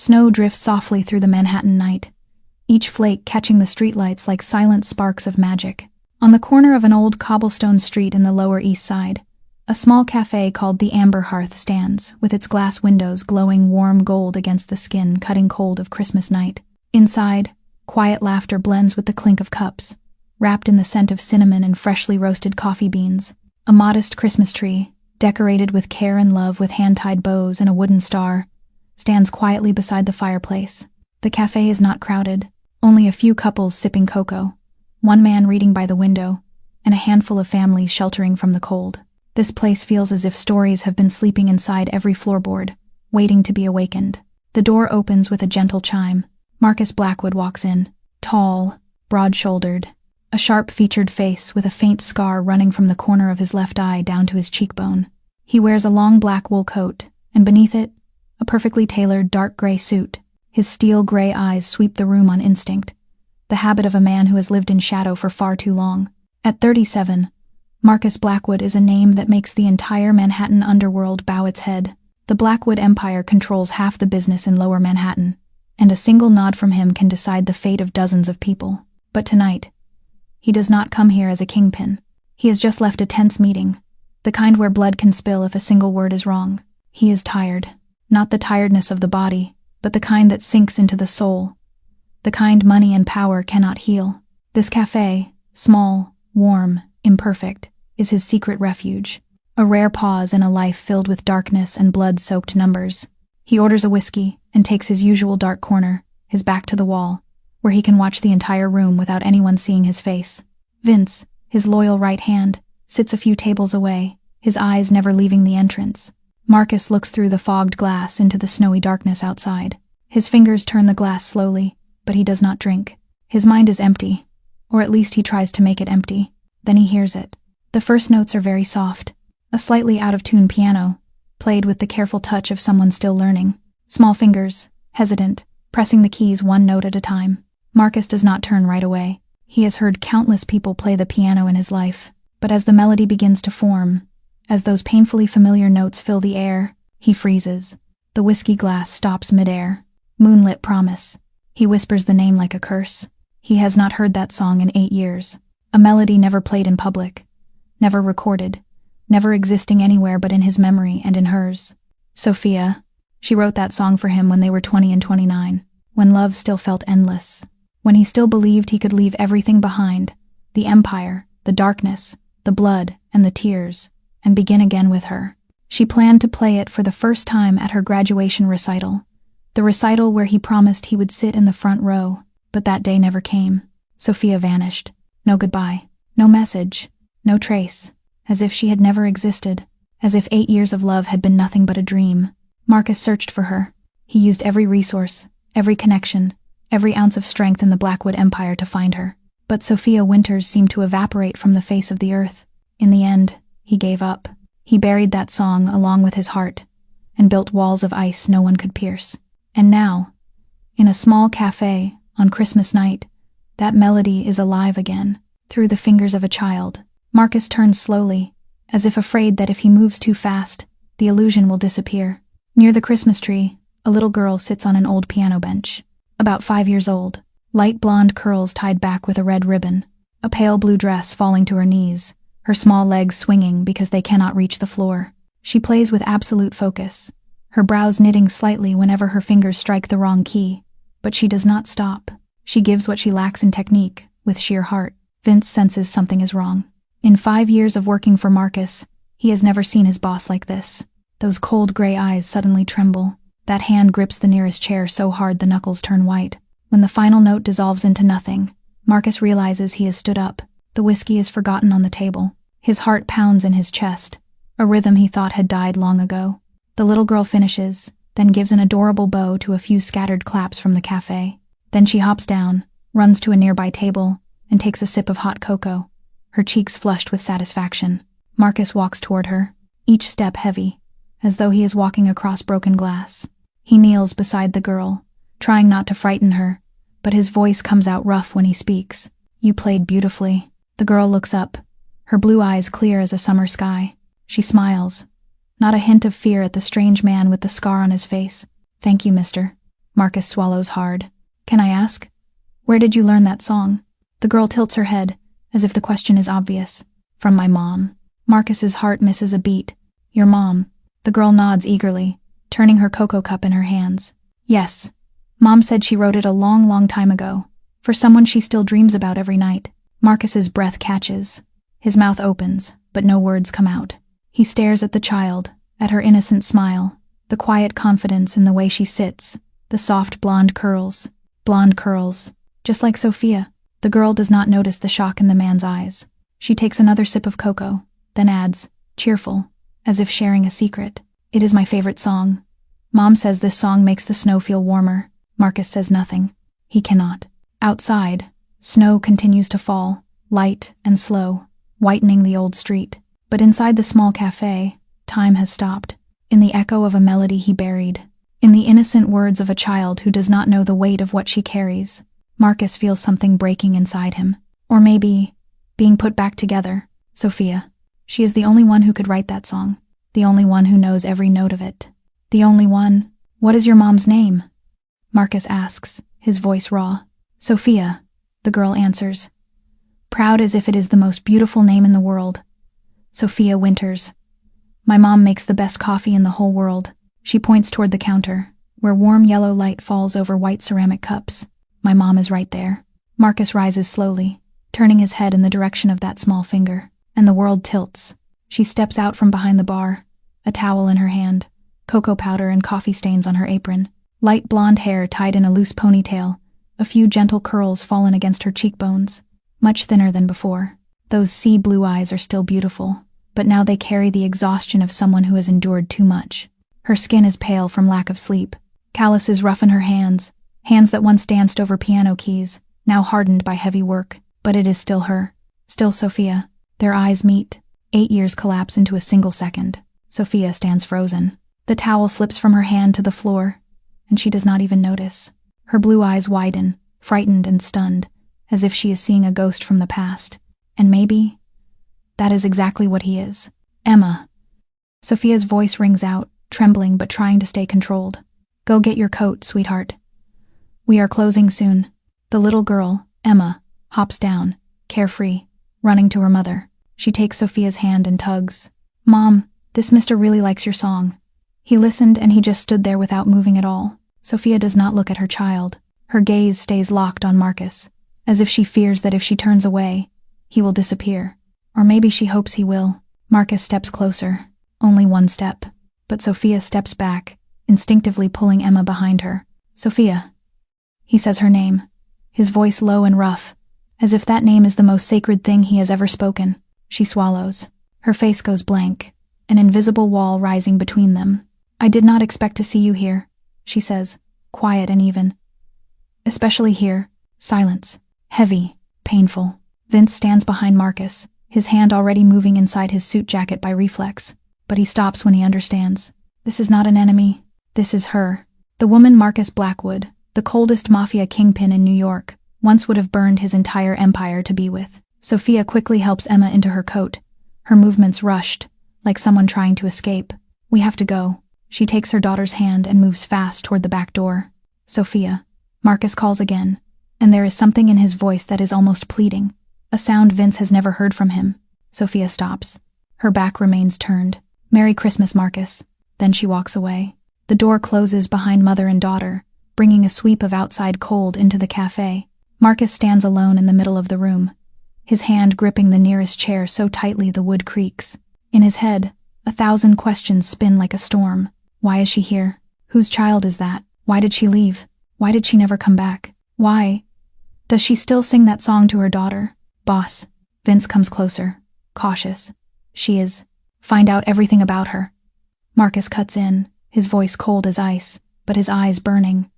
Snow drifts softly through the Manhattan night, each flake catching the streetlights like silent sparks of magic. On the corner of an old cobblestone street in the Lower East Side, a small cafe called the Amber Hearth stands, with its glass windows glowing warm gold against the skin cutting cold of Christmas night. Inside, quiet laughter blends with the clink of cups, wrapped in the scent of cinnamon and freshly roasted coffee beans. A modest Christmas tree, decorated with care and love with hand-tied bows and a wooden star, stands quietly beside the fireplace. The cafe is not crowded, only a few couples sipping cocoa, one man reading by the window, and a handful of families sheltering from the cold. This place feels as if stories have been sleeping inside every floorboard, waiting to be awakened. The door opens with a gentle chime. Marcus Blackwood walks in, tall, broad-shouldered, a sharp-featured face with a faint scar running from the corner of his left eye down to his cheekbone. He wears a long black wool coat, and beneath it, a perfectly tailored dark gray suit. His steel gray eyes sweep the room on instinct, the habit of a man who has lived in shadow for far too long. At 37, Marcus Blackwood is a name that makes the entire Manhattan underworld bow its head. The Blackwood Empire controls half the business in Lower Manhattan, and a single nod from him can decide the fate of dozens of people. But tonight, he does not come here as a kingpin. He has just left a tense meeting, the kind where blood can spill if a single word is wrong. He is tired. Not the tiredness of the body, but the kind that sinks into the soul. The kind money and power cannot heal. This cafe, small, warm, imperfect, is his secret refuge. A rare pause in a life filled with darkness and blood-soaked numbers. He orders a whiskey and takes his usual dark corner, his back to the wall, where he can watch the entire room without anyone seeing his face. Vince, his loyal right hand, sits a few tables away, his eyes never leaving the entrance. Marcus looks through the fogged glass into the snowy darkness outside. His fingers turn the glass slowly, but he does not drink. His mind is empty, or at least he tries to make it empty. Then he hears it. The first notes are very soft, a slightly out-of-tune piano, played with the careful touch of someone still learning. Small fingers, hesitant, pressing the keys one note at a time. Marcus does not turn right away. He has heard countless people play the piano in his life, but as the melody begins to form, as those painfully familiar notes fill the air, he freezes. The whiskey glass stops midair. Moonlit Promise. He whispers the name like a curse. He has not heard that song in 8 years. A melody never played in public, never recorded, never existing anywhere but in his memory and in hers. Sophia. She wrote that song for him when they were 20 and 29, when love still felt endless, when he still believed he could leave everything behind, the empire, the darkness, the blood, and the tears, and begin again with her. She planned to play it for the first time at her graduation recital, the recital where he promised he would sit in the front row, but that day never came. Sophia vanished. No goodbye, no message, no trace, as if she had never existed, as if 8 years of love had been nothing but a dream. Marcus searched for her. He used every resource, every connection, every ounce of strength in the Blackwood Empire to find her. But Sophia Winters seemed to evaporate from the face of the earth. In the end, he gave up. He buried that song along with his heart, and built walls of ice no one could pierce. And now, in a small cafe, on Christmas night, that melody is alive again, through the fingers of a child. Marcus turns slowly, as if afraid that if he moves too fast, the illusion will disappear. Near the Christmas tree, a little girl sits on an old piano bench, about 5 years old, light blonde curls tied back with a red ribbon, a pale blue dress falling to her knees, her small legs swinging because they cannot reach the floor. She plays with absolute focus, her brows knitting slightly whenever her fingers strike the wrong key, but she does not stop. She gives what she lacks in technique, with sheer heart. Vince senses something is wrong. In 5 years of working for Marcus, he has never seen his boss like this. Those cold gray eyes suddenly tremble. That hand grips the nearest chair so hard the knuckles turn white. When the final note dissolves into nothing, Marcus realizes he has stood up. The whiskey is forgotten on the table. His heart pounds in his chest, a rhythm he thought had died long ago. The little girl finishes, then gives an adorable bow to a few scattered claps from the cafe. Then she hops down, runs to a nearby table, and takes a sip of hot cocoa, her cheeks flushed with satisfaction. Marcus walks toward her, each step heavy, as though he is walking across broken glass. He kneels beside the girl, trying not to frighten her, but his voice comes out rough when he speaks. "You played beautifully." The girl looks up, her blue eyes clear as a summer sky. She smiles, not a hint of fear at the strange man with the scar on his face. "Thank you, mister." Marcus swallows hard. Can I ask? Where did you learn that song? The girl tilts her head, as if the question is obvious. From my mom. Marcus's heart misses a beat. Your mom. The girl nods eagerly, turning her cocoa cup in her hands. Yes. Mom said she wrote it a long, long time ago. For someone she still dreams about every night. Marcus's breath catches. His mouth opens, but no words come out. He stares at the child, at her innocent smile, the quiet confidence in the way she sits, the soft blonde curls. Blonde curls. Just like Sophia. The girl does not notice the shock in the man's eyes. She takes another sip of cocoa, then adds, cheerful, as if sharing a secret. It is my favorite song. Mom says this song makes the snow feel warmer. Marcus says nothing. He cannot. Outside, snow continues to fall, light and slow, whitening the old street. But inside the small cafe, time has stopped. In the echo of a melody he buried, in the innocent words of a child who does not know the weight of what she carries, Marcus feels something breaking inside him. Or maybe, being put back together. Sophia. She is the only one who could write that song. The only one who knows every note of it. The only one. What is your mom's name? Marcus asks, his voice raw. Sophia, the girl answers. Proud as if it is the most beautiful name in the world. Sophia Winters. My mom makes the best coffee in the whole world. She points toward the counter, where warm yellow light falls over white ceramic cups. My mom is right there. Marcus rises slowly, turning his head in the direction of that small finger, and the world tilts. She steps out from behind the bar, a towel in her hand, cocoa powder and coffee stains on her apron, light blonde hair tied in a loose ponytail, a few gentle curls fallen against her cheekbones, much thinner than before. Those sea blue eyes are still beautiful, but now they carry the exhaustion of someone who has endured too much. Her skin is pale from lack of sleep. Calluses roughen her hands, hands that once danced over piano keys, now hardened by heavy work. But it is still her, still Sophia. Their eyes meet. 8 years collapse into a single second. Sophia stands frozen. The towel slips from her hand to the floor, and she does not even notice. Her blue eyes widen, frightened and stunned, as if she is seeing a ghost from the past. And maybe that is exactly what he is. Emma. Sophia's voice rings out, trembling but trying to stay controlled. Go get your coat, sweetheart. We are closing soon. The little girl, Emma, hops down, carefree, running to her mother. She takes Sophia's hand and tugs. Mom, this mister really likes your song. He listened and he just stood there without moving at all. Sophia does not look at her child. Her gaze stays locked on Marcus, as if she fears that if she turns away, he will disappear. Or maybe she hopes he will. Marcus steps closer. Only one step. But Sophia steps back, instinctively pulling Emma behind her. Sophia. He says her name, his voice low and rough, as if that name is the most sacred thing he has ever spoken. She swallows. Her face goes blank, an invisible wall rising between them. I did not expect to see you here, she says, quiet and even. Especially here. Silence. Heavy. Painful. Vince stands behind Marcus, his hand already moving inside his suit jacket by reflex. But he stops when he understands. This is not an enemy. This is her. The woman Marcus Blackwood, the coldest Mafia kingpin in New York, once would have burned his entire empire to be with. Sophia quickly helps Emma into her coat, her movements rushed, like someone trying to escape. We have to go. She takes her daughter's hand and moves fast toward the back door. Sophia. Marcus calls again, and there is something in his voice that is almost pleading, a sound Vince has never heard from him. Sophia stops. Her back remains turned. Merry Christmas, Marcus. Then she walks away. The door closes behind mother and daughter, bringing a sweep of outside cold into the cafe. Marcus stands alone in the middle of the room, his hand gripping the nearest chair so tightly the wood creaks. In his head, 1,000 questions spin like a storm. Why is she here? Whose child is that? Why did she leave? Why did she never come back? Why? Does she still sing that song to her daughter? Boss. Vince comes closer, cautious. She is. Find out everything about her. Marcus cuts in, his voice cold as ice, but his eyes burning.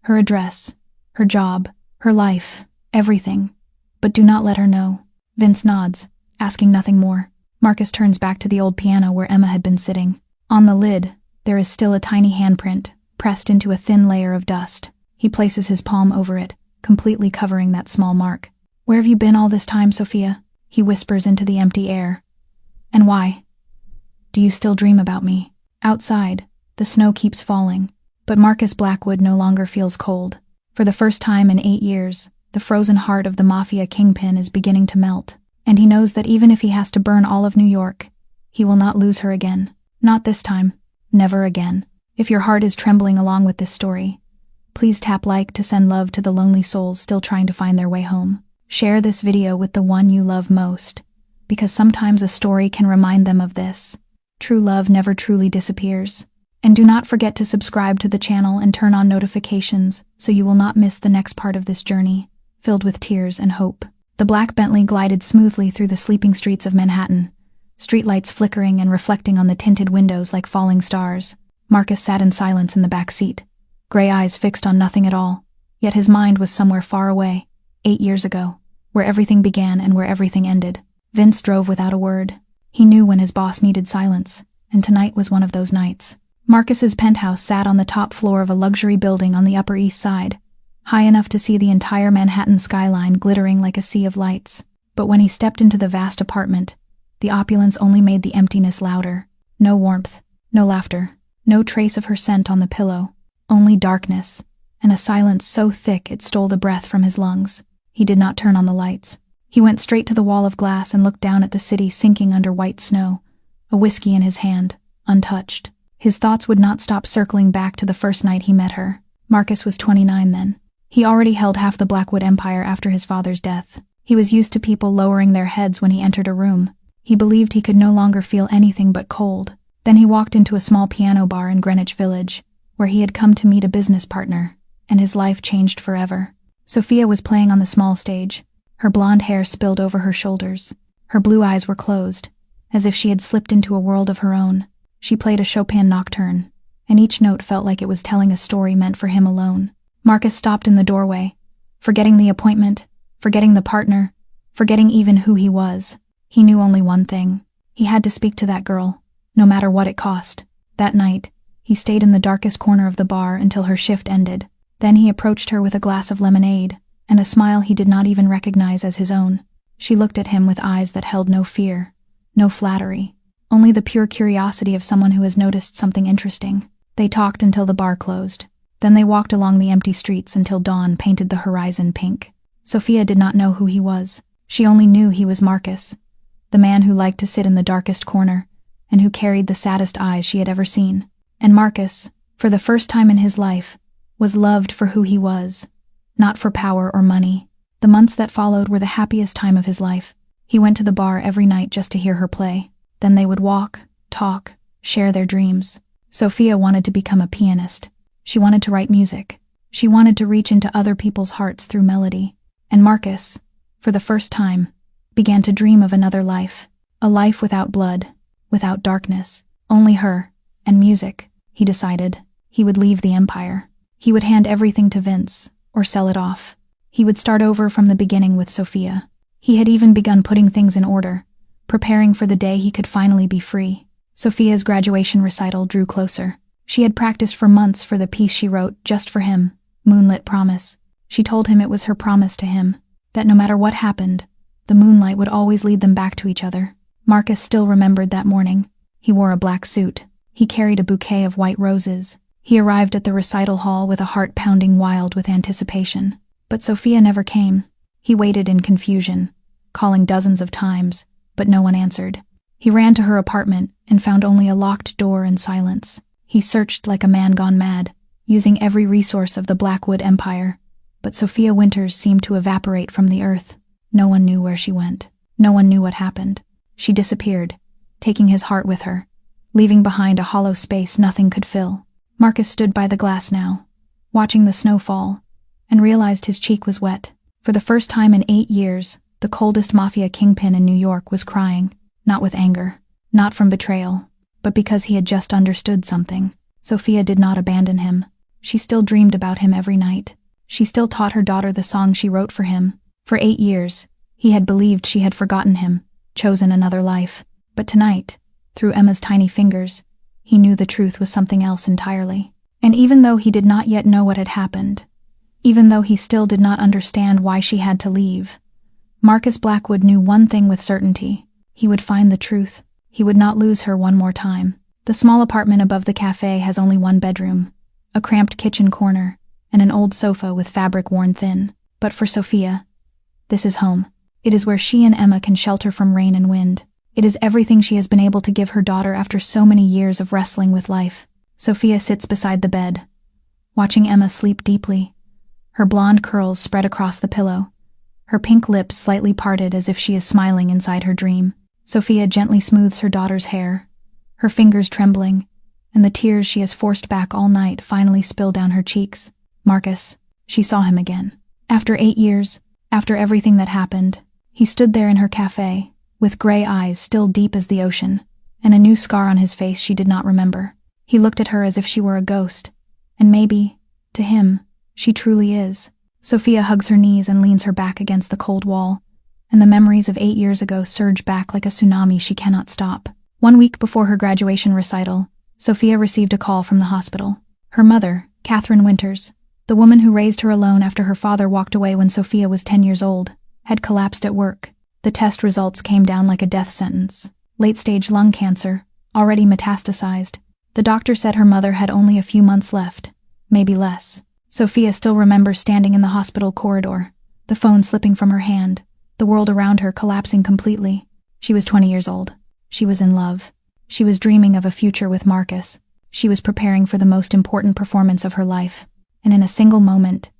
Her address, her job, her life, everything. But do not let her know. Vince nods, asking nothing more. Marcus turns back to the old piano where Emma had been sitting. On the lid, there is still a tiny handprint, pressed into a thin layer of dust. He places his palm over it, completely covering that small mark. Where have you been all this time, Sophia? He whispers into the empty air. And why? Do you still dream about me? Outside, the snow keeps falling. But Marcus Blackwood no longer feels cold. For the first time in 8 years, the frozen heart of the Mafia kingpin is beginning to melt, and he knows that even if he has to burn all of New York, he will not lose her again. Not this time. Never again. If your heart is trembling along with this story, please tap like to send love to the lonely souls still trying to find their way home. Share this video with the one you love most, because sometimes a story can remind them of this. True love never truly disappears. And do not forget to subscribe to the channel and turn on notifications so you will not miss the next part of this journey, filled with tears and hope. The black Bentley glided smoothly through the sleeping streets of Manhattan, streetlights flickering and reflecting on the tinted windows like falling stars. Marcus sat in silence in the back seat, gray eyes fixed on nothing at all, yet his mind was somewhere far away, 8 years ago, where everything began and where everything ended. Vince drove without a word. He knew when his boss needed silence, and tonight was one of those nights. Marcus's penthouse sat on the top floor of a luxury building on the Upper East Side, high enough to see the entire Manhattan skyline glittering like a sea of lights. But when he stepped into the vast apartment, the opulence only made the emptiness louder. No warmth, no laughter, no trace of her scent on the pillow, only darkness, and a silence so thick it stole the breath from his lungs. He did not turn on the lights. He went straight to the wall of glass and looked down at the city sinking under white snow, a whiskey in his hand, untouched. His thoughts would not stop circling back to the first night he met her. Marcus was 29 then. He already held half the Blackwood empire after his father's death. He was used to people lowering their heads when he entered a room. He believed he could no longer feel anything but cold. Then he walked into a small piano bar in Greenwich Village, where he had come to meet a business partner, and his life changed forever. Sophia was playing on the small stage. Her blonde hair spilled over her shoulders. Her blue eyes were closed, as if she had slipped into a world of her own. She played a Chopin nocturne, and each note felt like it was telling a story meant for him alone. Marcus stopped in the doorway, forgetting the appointment, forgetting the partner, forgetting even who he was. He knew only one thing. He had to speak to that girl, no matter what it cost. That night, he stayed in the darkest corner of the bar until her shift ended. Then he approached her with a glass of lemonade, and a smile he did not even recognize as his own. She looked at him with eyes that held no fear, no flattery, only the pure curiosity of someone who has noticed something interesting. They talked until the bar closed. Then they walked along the empty streets until dawn painted the horizon pink. Sophia did not know who he was. She only knew he was Marcus, the man who liked to sit in the darkest corner, and who carried the saddest eyes she had ever seen. And Marcus, for the first time in his life, was loved for who he was, not for power or money. The months that followed were the happiest time of his life. He went to the bar every night just to hear her play. Then they would walk, talk, share their dreams. Sophia wanted to become a pianist. She wanted to write music. She wanted to reach into other people's hearts through melody. And Marcus, for the first time, began to dream of another life. A life without blood, without darkness. Only her, and music. He decided. He would leave the empire. He would hand everything to Vince, or sell it off. He would start over from the beginning with Sophia. He had even begun putting things in order, preparing for the day he could finally be free. Sophia's graduation recital drew closer. She had practiced for months for the piece she wrote just for him, Moonlit Promise. She told him it was her promise to him, that no matter what happened, the moonlight would always lead them back to each other. Marcus still remembered that morning. He wore a black suit. He carried a bouquet of white roses. He arrived at the recital hall with a heart pounding wild with anticipation. But Sophia never came. He waited in confusion, calling dozens of times, but no one answered. He ran to her apartment and found only a locked door and silence. He searched like a man gone mad, using every resource of the Blackwood Empire, but Sophia Winters seemed to evaporate from the earth. No one knew where she went. No one knew what happened. She disappeared, taking his heart with her, leaving behind a hollow space nothing could fill. Marcus stood by the glass now, watching the snow fall, and realized his cheek was wet. For the first time in 8 years, the coldest Mafia kingpin in New York was crying, not with anger, not from betrayal, but because he had just understood something. Sophia did not abandon him. She still dreamed about him every night. She still taught her daughter the song she wrote for him. For 8 years, he had believed she had forgotten him, chosen another life. But tonight, through Emma's tiny fingers, he knew the truth was something else entirely. And even though he did not yet know what had happened, even though he still did not understand why she had to leave, Marcus Blackwood knew one thing with certainty. He would find the truth. He would not lose her one more time. The small apartment above the cafe has only one bedroom, a cramped kitchen corner, and an old sofa with fabric worn thin. But for Sophia, this is home. It is where she and Emma can shelter from rain and wind. It is everything she has been able to give her daughter after so many years of wrestling with life. Sophia sits beside the bed, watching Emma sleep deeply, her blonde curls spread across the pillow, her pink lips slightly parted as if she is smiling inside her dream. Sophia gently smooths her daughter's hair, her fingers trembling, and the tears she has forced back all night finally spill down her cheeks. Marcus. She saw him again. After 8 years, after everything that happened, he stood there in her cafe, with gray eyes still deep as the ocean, and a new scar on his face she did not remember. He looked at her as if she were a ghost, and maybe, to him, she truly is. Sophia hugs her knees and leans her back against the cold wall, and the memories of 8 years ago surge back like a tsunami she cannot stop. 1 week before her graduation recital, Sophia received a call from the hospital. Her mother, Catherine Winters, the woman who raised her alone after her father walked away when Sophia was 10 years old, had collapsed at work. The test results came down like a death sentence. Late-stage lung cancer, already metastasized. The doctor said her mother had only a few months left, maybe less. Sophia still remembers standing in the hospital corridor, the phone slipping from her hand, the world around her collapsing completely. She was 20 years old. She was in love. She was dreaming of a future with Marcus. She was preparing for the most important performance of her life. And in a single moment,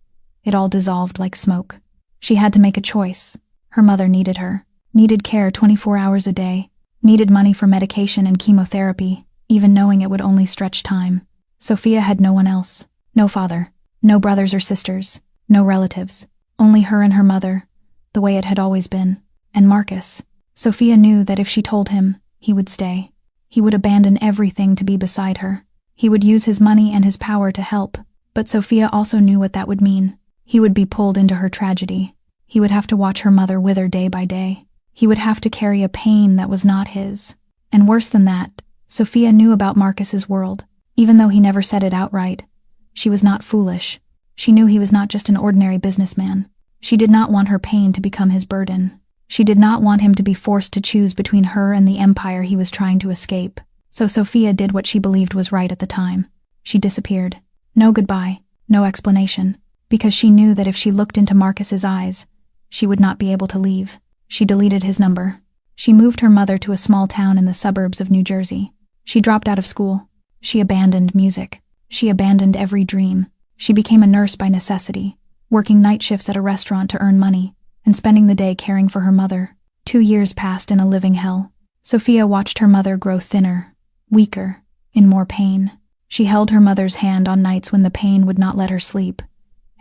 it all dissolved like smoke. She had to make a choice. Her mother needed her, needed care 24 hours a day, needed money for medication and chemotherapy, even knowing it would only stretch time. Sophia had no one else. No father, no brothers or sisters, no relatives. Only her and her mother, the way it had always been. And Marcus. Sophia knew that if she told him, he would stay. He would abandon everything to be beside her. He would use his money and his power to help. But Sophia also knew what that would mean. He would be pulled into her tragedy. He would have to watch her mother wither day by day. He would have to carry a pain that was not his. And worse than that, Sophia knew about Marcus's world. Even though he never said it outright, she was not foolish. She knew he was not just an ordinary businessman. She did not want her pain to become his burden. She did not want him to be forced to choose between her and the empire he was trying to escape. So Sophia did what she believed was right at the time. She disappeared. No goodbye, no explanation, because she knew that if she looked into Marcus's eyes, she would not be able to leave. She deleted his number. She moved her mother to a small town in the suburbs of New Jersey. She dropped out of school. She abandoned music. She abandoned every dream. She became a nurse by necessity, working night shifts at a restaurant to earn money, and spending the day caring for her mother. 2 years passed in a living hell. Sophia watched her mother grow thinner, weaker, in more pain. She held her mother's hand on nights when the pain would not let her sleep,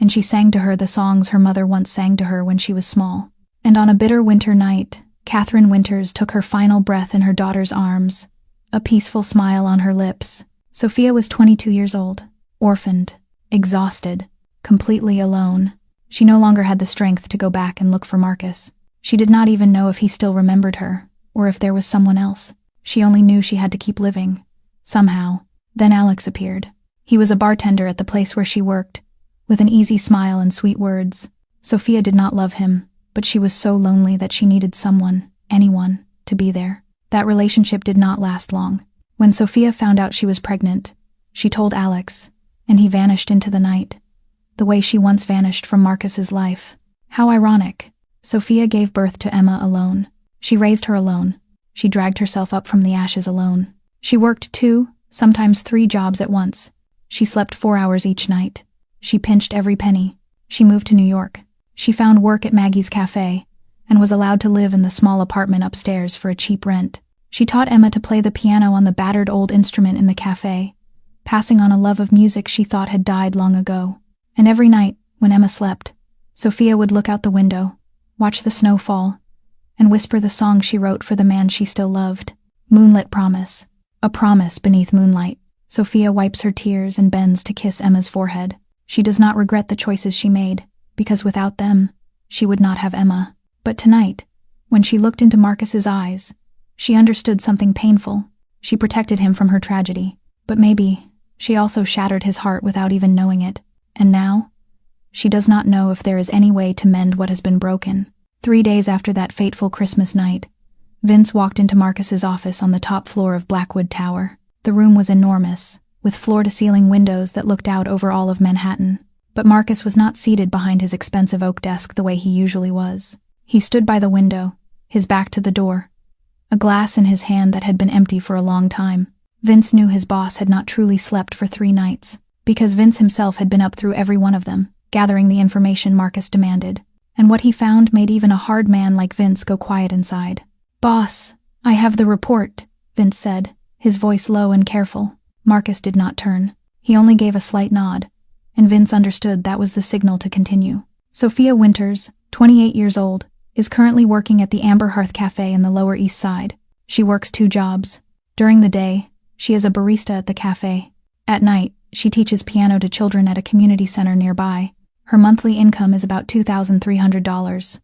and she sang to her the songs her mother once sang to her when she was small. And on a bitter winter night, Catherine Winters took her final breath in her daughter's arms, a peaceful smile on her lips. Sophia was 22 years old, orphaned, exhausted, completely alone. She no longer had the strength to go back and look for Marcus. She did not even know if he still remembered her, or if there was someone else. She only knew she had to keep living, somehow. Then Alex appeared. He was a bartender at the place where she worked, with an easy smile and sweet words. Sophia did not love him, but she was so lonely that she needed someone, anyone, to be there. That relationship did not last long. When Sophia found out she was pregnant, she told Alex, and he vanished into the night, the way she once vanished from Marcus's life. How ironic. Sophia gave birth to Emma alone. She raised her alone. She dragged herself up from the ashes alone. She worked 2, sometimes 3 jobs at once. She slept 4 hours each night. She pinched every penny. She moved to New York. She found work at Maggie's Cafe, and was allowed to live in the small apartment upstairs for a cheap rent. She taught Emma to play the piano on the battered old instrument in the cafe, passing on a love of music she thought had died long ago. And every night, when Emma slept, Sophia would look out the window, watch the snow fall, and whisper the song she wrote for the man she still loved. Moonlit promise. A promise beneath moonlight. Sophia wipes her tears and bends to kiss Emma's forehead. She does not regret the choices she made, because without them, she would not have Emma. But tonight, when she looked into Marcus's eyes, she understood something painful. She protected him from her tragedy, but maybe she also shattered his heart without even knowing it. And now, she does not know if there is any way to mend what has been broken. 3 days after that fateful Christmas night, Vince walked into Marcus's office on the top floor of Blackwood Tower. The room was enormous, with floor-to-ceiling windows that looked out over all of Manhattan. But Marcus was not seated behind his expensive oak desk the way he usually was. He stood by the window, his back to the door, a glass in his hand that had been empty for a long time. Vince knew his boss had not truly slept for 3 nights, because Vince himself had been up through every one of them, gathering the information Marcus demanded. And what he found made even a hard man like Vince go quiet inside. "Boss, I have the report," Vince said, his voice low and careful. Marcus did not turn. He only gave a slight nod, and Vince understood that was the signal to continue. Sophia Winters, 28 years old, is currently working at the Amber Hearth Cafe in the Lower East Side. She works 2 jobs. During the day, she is a barista at the cafe. At night, she teaches piano to children at a community center nearby. Her monthly income is about $2,300,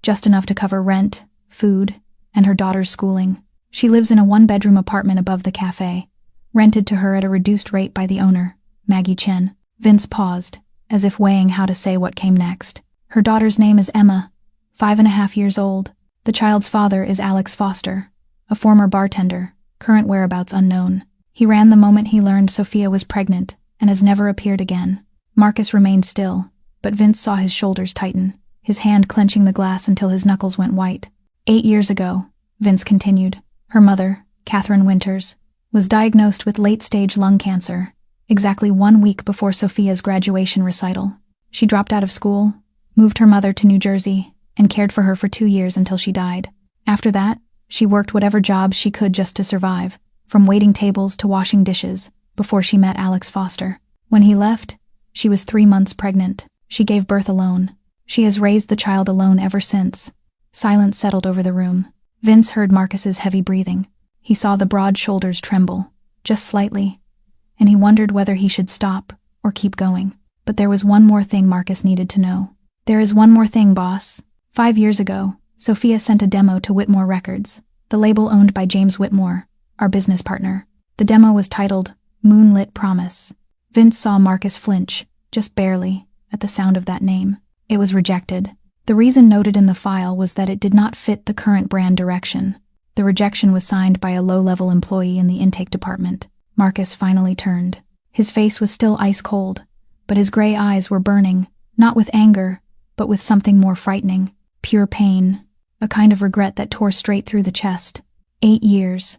just enough to cover rent, food, and her daughter's schooling. She lives in a 1-bedroom apartment above the cafe, rented to her at a reduced rate by the owner, Maggie Chen. Vince paused, as if weighing how to say what came next. Her daughter's name is Emma, 5.5 years old. The child's father is Alex Foster, a former bartender, current whereabouts unknown. He ran the moment he learned Sophia was pregnant and has never appeared again. Marcus remained still, but Vince saw his shoulders tighten, his hand clenching the glass until his knuckles went white. 8 years ago, Vince continued, her mother, Catherine Winters, was diagnosed with late-stage lung cancer, exactly 1 week before Sophia's graduation recital. She dropped out of school, moved her mother to New Jersey, and cared for her for 2 years until she died. After that, she worked whatever jobs she could just to survive, from waiting tables to washing dishes, before she met Alex Foster. When he left, she was 3 months pregnant. She gave birth alone. She has raised the child alone ever since. Silence settled over the room. Vince heard Marcus's heavy breathing. He saw the broad shoulders tremble, just slightly, and he wondered whether he should stop or keep going. But there was one more thing Marcus needed to know. "There is one more thing, boss. 5 years ago, Sophia sent a demo to Whitmore Records, the label owned by James Whitmore, our business partner. The demo was titled Moonlit Promise." Vince saw Marcus flinch, just barely, at the sound of that name. It was rejected. The reason noted in the file was that it did not fit the current brand direction. The rejection was signed by a low-level employee in the intake department. Marcus finally turned. His face was still ice-cold, but his gray eyes were burning, not with anger, but with something more frightening. Pure pain, a kind of regret that tore straight through the chest. 8 years.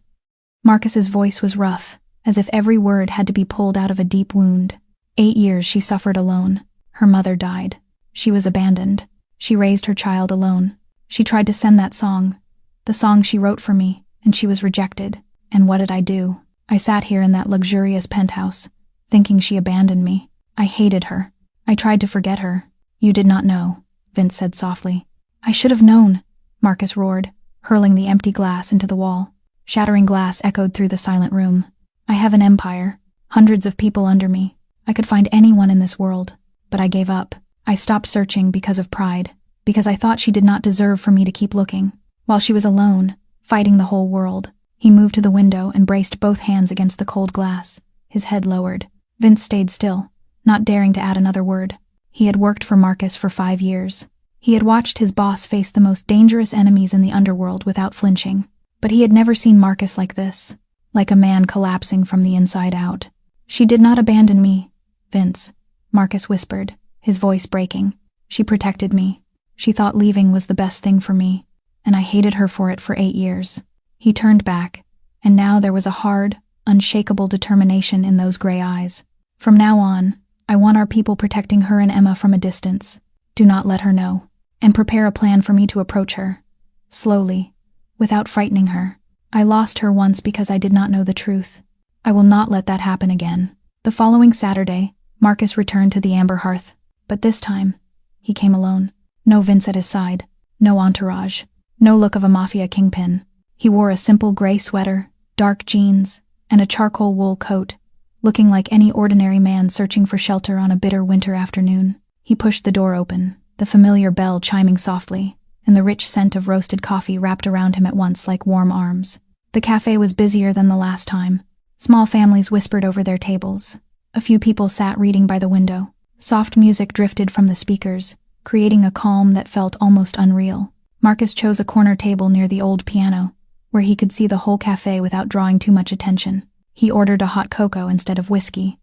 Marcus's voice was rough, as if every word had to be pulled out of a deep wound. 8 years she suffered alone. Her mother died. She was abandoned. She raised her child alone. She tried to send that song, the song she wrote for me, and she was rejected. And what did I do? I sat here in that luxurious penthouse, thinking she abandoned me. I hated her. I tried to forget her. "You did not know," Vince said softly. "I should have known," Marcus roared, hurling the empty glass into the wall. Shattering glass echoed through the silent room. "I have an empire, hundreds of people under me. I could find anyone in this world, but I gave up. I stopped searching because of pride, because I thought she did not deserve for me to keep looking. While she was alone, fighting the whole world." He moved to the window and braced both hands against the cold glass, his head lowered. Vince stayed still, not daring to add another word. He had worked for Marcus for 5 years. He had watched his boss face the most dangerous enemies in the underworld without flinching. But he had never seen Marcus like this, like a man collapsing from the inside out. "She did not abandon me, Vince," Marcus whispered, his voice breaking. "She protected me. She thought leaving was the best thing for me, and I hated her for it for 8 years. He turned back, and now there was a hard, unshakable determination in those gray eyes. "From now on, I want our people protecting her and Emma from a distance. Do not let her know. And prepare a plan for me to approach her. Slowly, without frightening her. I lost her once because I did not know the truth. I will not let that happen again." The following Saturday, Marcus returned to the Amber Hearth, but this time, he came alone. No Vince at his side, no entourage, no look of a Mafia kingpin. He wore a simple gray sweater, dark jeans, and a charcoal wool coat, looking like any ordinary man searching for shelter on a bitter winter afternoon. He pushed the door open, the familiar bell chiming softly, and the rich scent of roasted coffee wrapped around him at once like warm arms. The cafe was busier than the last time. Small families whispered over their tables. A few people sat reading by the window. Soft music drifted from the speakers, creating a calm that felt almost unreal. Marcus chose a corner table near the old piano, where he could see the whole cafe without drawing too much attention. He ordered a hot cocoa instead of whiskey,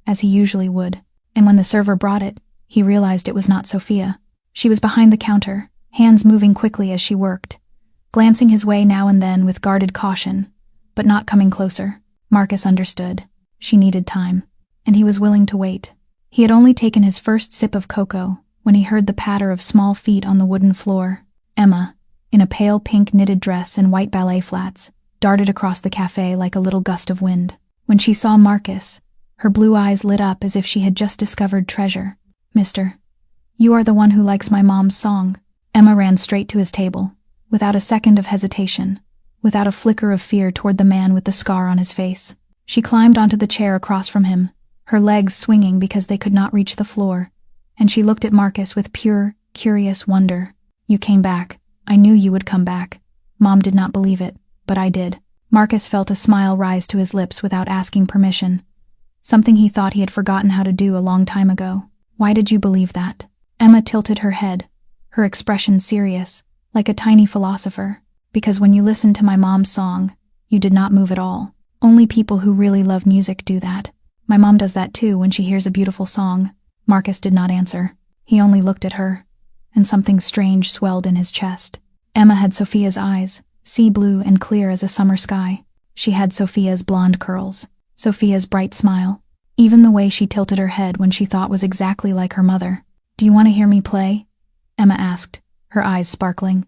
as he usually would, and when the server brought it, he realized it was not Sophia. She was behind the counter, hands moving quickly as she worked, glancing his way now and then with guarded caution, but not coming closer. Marcus understood. She needed time, and he was willing to wait. He had only taken his first sip of cocoa when he heard the patter of small feet on the wooden floor. Emma, in a pale pink knitted dress and white ballet flats, darted across the cafe like a little gust of wind. When she saw Marcus, her blue eyes lit up as if she had just discovered treasure. "Mister, you are the one who likes my mom's song." Emma ran straight to his table, without a second of hesitation, without a flicker of fear toward the man with the scar on his face. She climbed onto the chair across from him, her legs swinging because they could not reach the floor, and she looked at Marcus with pure, curious wonder. "You came back. I knew you would come back. Mom did not believe it, but I did." Marcus felt a smile rise to his lips without asking permission, something he thought he had forgotten how to do a long time ago. "Why did you believe that?" Emma tilted her head, her expression serious, like a tiny philosopher. "Because when you listened to my mom's song, you did not move at all. Only people who really love music do that. My mom does that too when she hears a beautiful song." Marcus did not answer. He only looked at her, and something strange swelled in his chest. Emma had Sophia's eyes, sea blue and clear as a summer sky. She had Sophia's blonde curls, Sophia's bright smile, even the way she tilted her head when she thought was exactly like her mother. "Do you want to hear me play?" Emma asked, her eyes sparkling.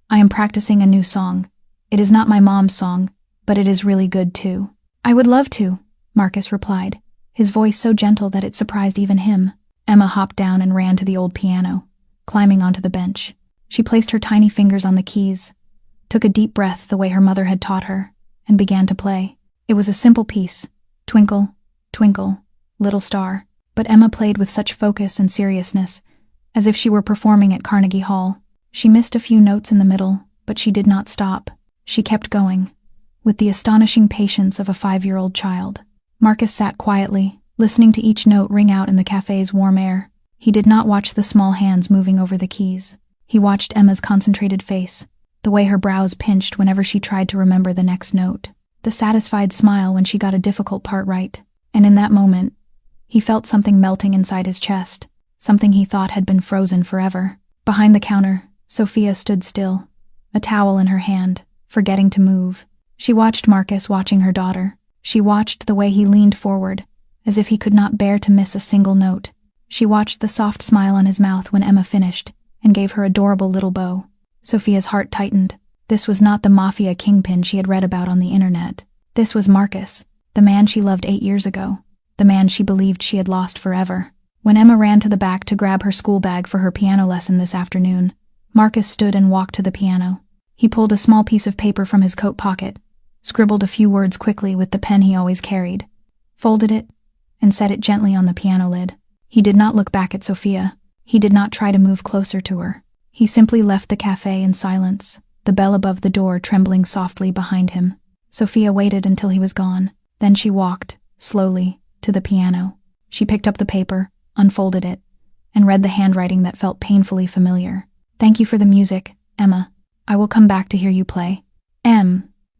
"I am practicing a new song. It is not my mom's song, but it is really good too." "I would love to," Marcus replied, his voice so gentle that it surprised even him. Emma hopped down and ran to the old piano, climbing onto the bench. She placed her tiny fingers on the keys, took a deep breath the way her mother had taught her, and began to play. It was a simple piece, "Twinkle, Twinkle, Little Star," but Emma played with such focus and seriousness, as if she were performing at Carnegie Hall. She missed a few notes in the middle, but she did not stop. She kept going, with the astonishing patience of a 5-year-old child. Marcus sat quietly, listening to each note ring out in the cafe's warm air. He did not watch the small hands moving over the keys. He watched Emma's concentrated face, the way her brows pinched whenever she tried to remember the next note, the satisfied smile when she got a difficult part right. And in that moment, he felt something melting inside his chest, something he thought had been frozen forever. Behind the counter, Sophia stood still, a towel in her hand, forgetting to move. She watched Marcus watching her daughter. She watched the way he leaned forward, as if he could not bear to miss a single note. She watched the soft smile on his mouth when Emma finished, and gave her adorable little bow. Sophia's heart tightened. This was not the Mafia kingpin she had read about on the internet. This was Marcus, the man she loved 8 years ago, the man she believed she had lost forever. When Emma ran to the back to grab her school bag for her piano lesson this afternoon, Marcus stood and walked to the piano. He pulled a small piece of paper from his coat pocket, scribbled a few words quickly with the pen he always carried, folded it, and set it gently on the piano lid. He did not look back at Sophia. He did not try to move closer to her. He simply left the cafe in silence, the bell above the door trembling softly behind him. Sophia waited until he was gone. Then she walked, slowly, to the piano. She picked up the paper, unfolded it, and read the handwriting that felt painfully familiar. "Thank you for the music, Emma. I will come back to hear you play."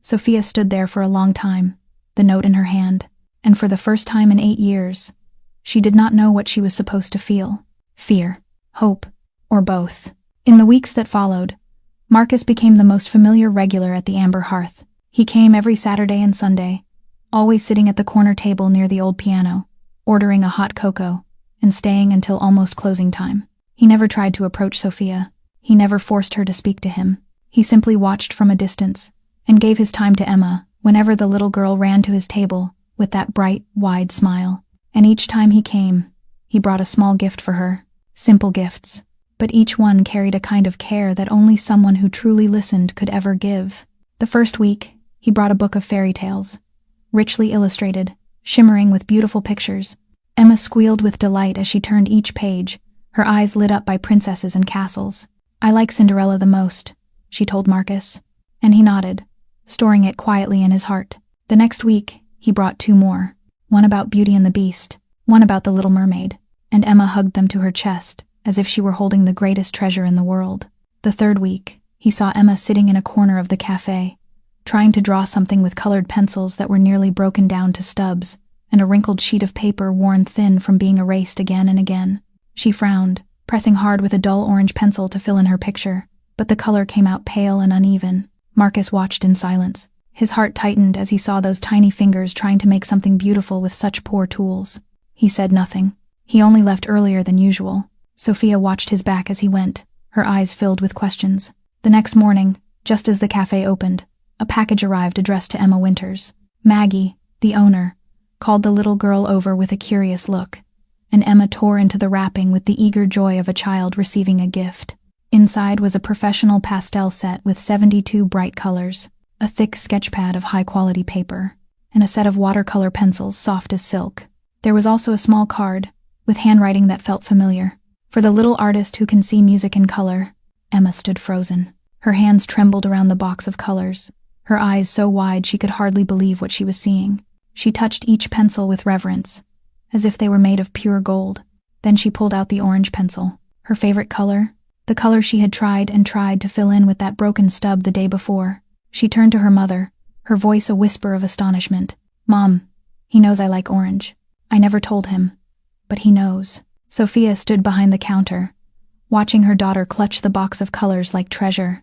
Sophia stood there for a long time, the note in her hand, and for the first time in 8 years, she did not know what she was supposed to feel. Fear, hope, or both. In the weeks that followed, Marcus became the most familiar regular at the amber hearth. He came every Saturday and Sunday, always sitting at the corner table near the old piano, ordering a hot cocoa, and staying until almost closing time. He never tried to approach Sophia. He never forced her to speak to him. He simply watched from a distance, and gave his time to Emma whenever the little girl ran to his table with that bright, wide smile. And each time he came, he brought a small gift for her. Simple gifts, but each one carried a kind of care that only someone who truly listened could ever give. The first week, he brought a book of fairy tales, richly illustrated, shimmering with beautiful pictures. Emma squealed with delight as she turned each page, her eyes lit up by princesses and castles. "I like Cinderella the most," she told Marcus, and he nodded, storing it quietly in his heart. The next week, he brought 2 more, one about Beauty and the Beast, one about the Little Mermaid, and Emma hugged them to her chest, as if she were holding the greatest treasure in the world. The third week, he saw Emma sitting in a corner of the cafe, trying to draw something with colored pencils that were nearly broken down to stubs, and a wrinkled sheet of paper worn thin from being erased again and again. She frowned, pressing hard with a dull orange pencil to fill in her picture, but the color came out pale and uneven. Marcus watched in silence. His heart tightened as he saw those tiny fingers trying to make something beautiful with such poor tools. He said nothing. He only left earlier than usual. Sophia watched his back as he went, her eyes filled with questions. The next morning, just as the cafe opened, a package arrived addressed to Emma Winters. Maggie, the owner, called the little girl over with a curious look, and Emma tore into the wrapping with the eager joy of a child receiving a gift. Inside was a professional pastel set with 72 bright colors, a thick sketchpad of high-quality paper, and a set of watercolor pencils soft as silk. There was also a small card, with handwriting that felt familiar. For the little artist who can see music in color. Emma stood frozen. Her hands trembled around the box of colors, her eyes so wide she could hardly believe what she was seeing. She touched each pencil with reverence, as if they were made of pure gold. Then she pulled out the orange pencil, her favorite color, the color she had tried to fill in with that broken stub the day before. She turned to her mother, her voice a whisper of astonishment. "Mom, he knows I like orange. I never told him, but he knows." Sophia stood behind the counter, watching her daughter clutch the box of colors like treasure,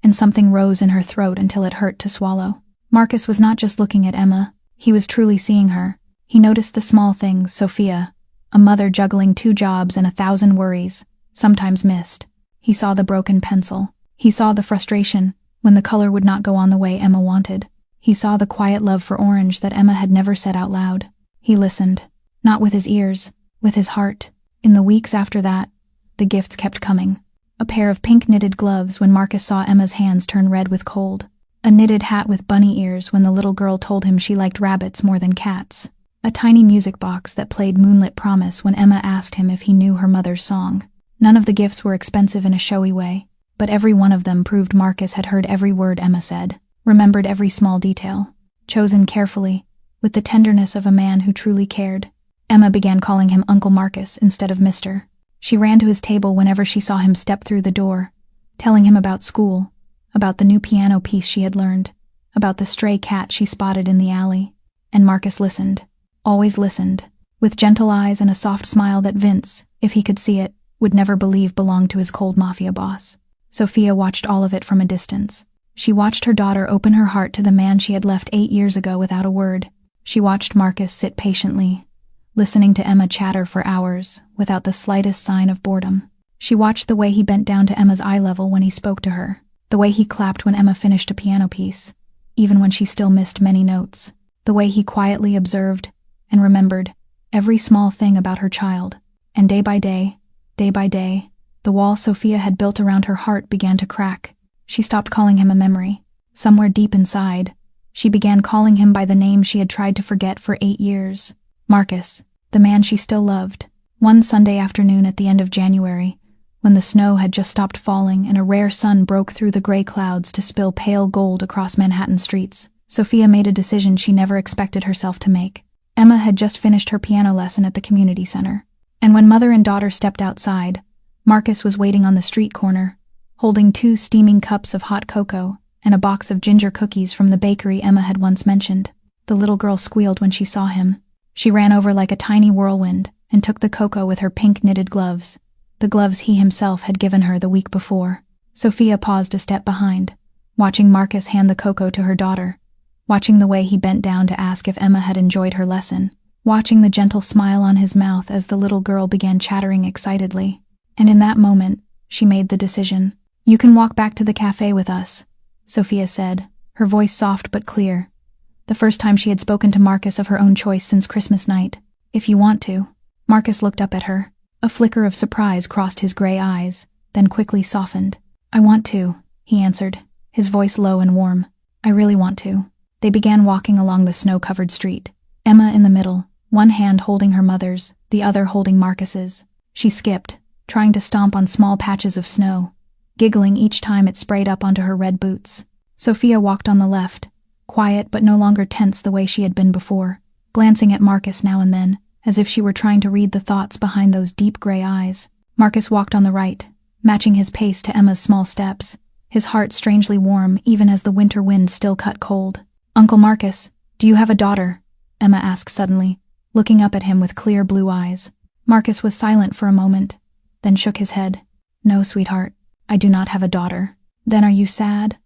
and something rose in her throat until it hurt to swallow. Marcus was not just looking at Emma, he was truly seeing her. He noticed the small things Sophia, a mother juggling 2 jobs and 1,000 worries, sometimes missed. He saw the broken pencil. He saw the frustration when the color would not go on the way Emma wanted. He saw the quiet love for orange that Emma had never said out loud. He listened, not with his ears, with his heart. In the weeks after that, the gifts kept coming. A pair of pink knitted gloves when Marcus saw Emma's hands turn red with cold. A knitted hat with bunny ears when the little girl told him she liked rabbits more than cats. A tiny music box that played Moonlit Promise when Emma asked him if he knew her mother's song. None of the gifts were expensive in a showy way, but every one of them proved Marcus had heard every word Emma said, remembered every small detail, chosen carefully, with the tenderness of a man who truly cared. Emma began calling him Uncle Marcus instead of Mr. She ran to his table whenever she saw him step through the door, telling him about school, about the new piano piece she had learned, about the stray cat she spotted in the alley. And Marcus listened, always listened, with gentle eyes and a soft smile that Vince, if he could see it, would never believe belonged to his cold mafia boss. Sophia watched all of it from a distance. She watched her daughter open her heart to the man she had left 8 years ago without a word. She watched Marcus sit patiently, listening to Emma chatter for hours, without the slightest sign of boredom. She watched the way he bent down to Emma's eye level when he spoke to her, the way he clapped when Emma finished a piano piece, even when she still missed many notes, the way he quietly observed and remembered every small thing about her child. And day by day, the wall Sophia had built around her heart began to crack. She stopped calling him a memory. Somewhere deep inside, she began calling him by the name she had tried to forget for 8 years. Marcus, the man she still loved. One Sunday afternoon at the end of January, when the snow had just stopped falling and a rare sun broke through the gray clouds to spill pale gold across Manhattan streets, Sophia made a decision she never expected herself to make. Emma had just finished her piano lesson at the community center, and when mother and daughter stepped outside, Marcus was waiting on the street corner, holding 2 steaming cups of hot cocoa and a box of ginger cookies from the bakery Emma had once mentioned. The little girl squealed when she saw him. She ran over like a tiny whirlwind and took the cocoa with her pink knitted gloves, the gloves he himself had given her the week before. Sophia paused a step behind, watching Marcus hand the cocoa to her daughter, watching the way he bent down to ask if Emma had enjoyed her lesson, watching the gentle smile on his mouth as the little girl began chattering excitedly. And in that moment, she made the decision. "You can walk back to the cafe with us," Sophia said, her voice soft but clear. The first time she had spoken to Marcus of her own choice since Christmas night. "If you want to." Marcus looked up at her. A flicker of surprise crossed his gray eyes, then quickly softened. "I want to," he answered, his voice low and warm. "I really want to." They began walking along the snow-covered street, Emma in the middle, one hand holding her mother's, the other holding Marcus's. She skipped, trying to stomp on small patches of snow, giggling each time it sprayed up onto her red boots. Sophia walked on the left, quiet but no longer tense the way she had been before, glancing at Marcus now and then, as if she were trying to read the thoughts behind those deep gray eyes. Marcus walked on the right, matching his pace to Emma's small steps, his heart strangely warm even as the winter wind still cut cold. "Uncle Marcus, do you have a daughter?" Emma asked suddenly, looking up at him with clear blue eyes. Marcus was silent for a moment, then shook his head. "No, sweetheart, I do not have a daughter." "Then are you sad?"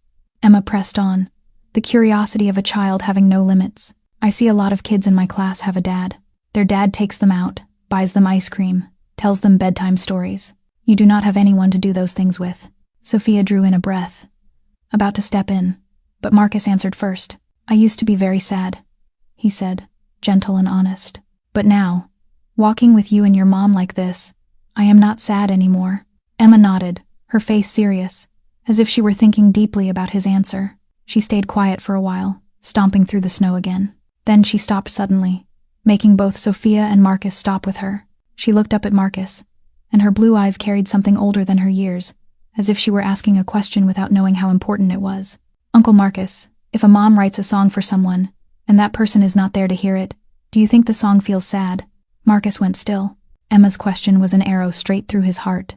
Emma pressed on, the curiosity of a child having no limits. "I see a lot of kids in my class have a dad. Their dad takes them out, buys them ice cream, tells them bedtime stories. You do not have anyone to do those things with." Sophia drew in a breath, about to step in, but Marcus answered first. "I used to be very sad," he said, gentle and honest. "But now, walking with you and your mom like this, I am not sad anymore." Emma nodded, her face serious, as if she were thinking deeply about his answer. She stayed quiet for a while, stomping through the snow again. Then she stopped suddenly, making both Sophia and Marcus stop with her. She looked up at Marcus, and her blue eyes carried something older than her years, as if she were asking a question without knowing how important it was. "Uncle Marcus, if a mom writes a song for someone, and that person is not there to hear it, do you think the song feels sad?" Marcus went still. Emma's question was an arrow straight through his heart,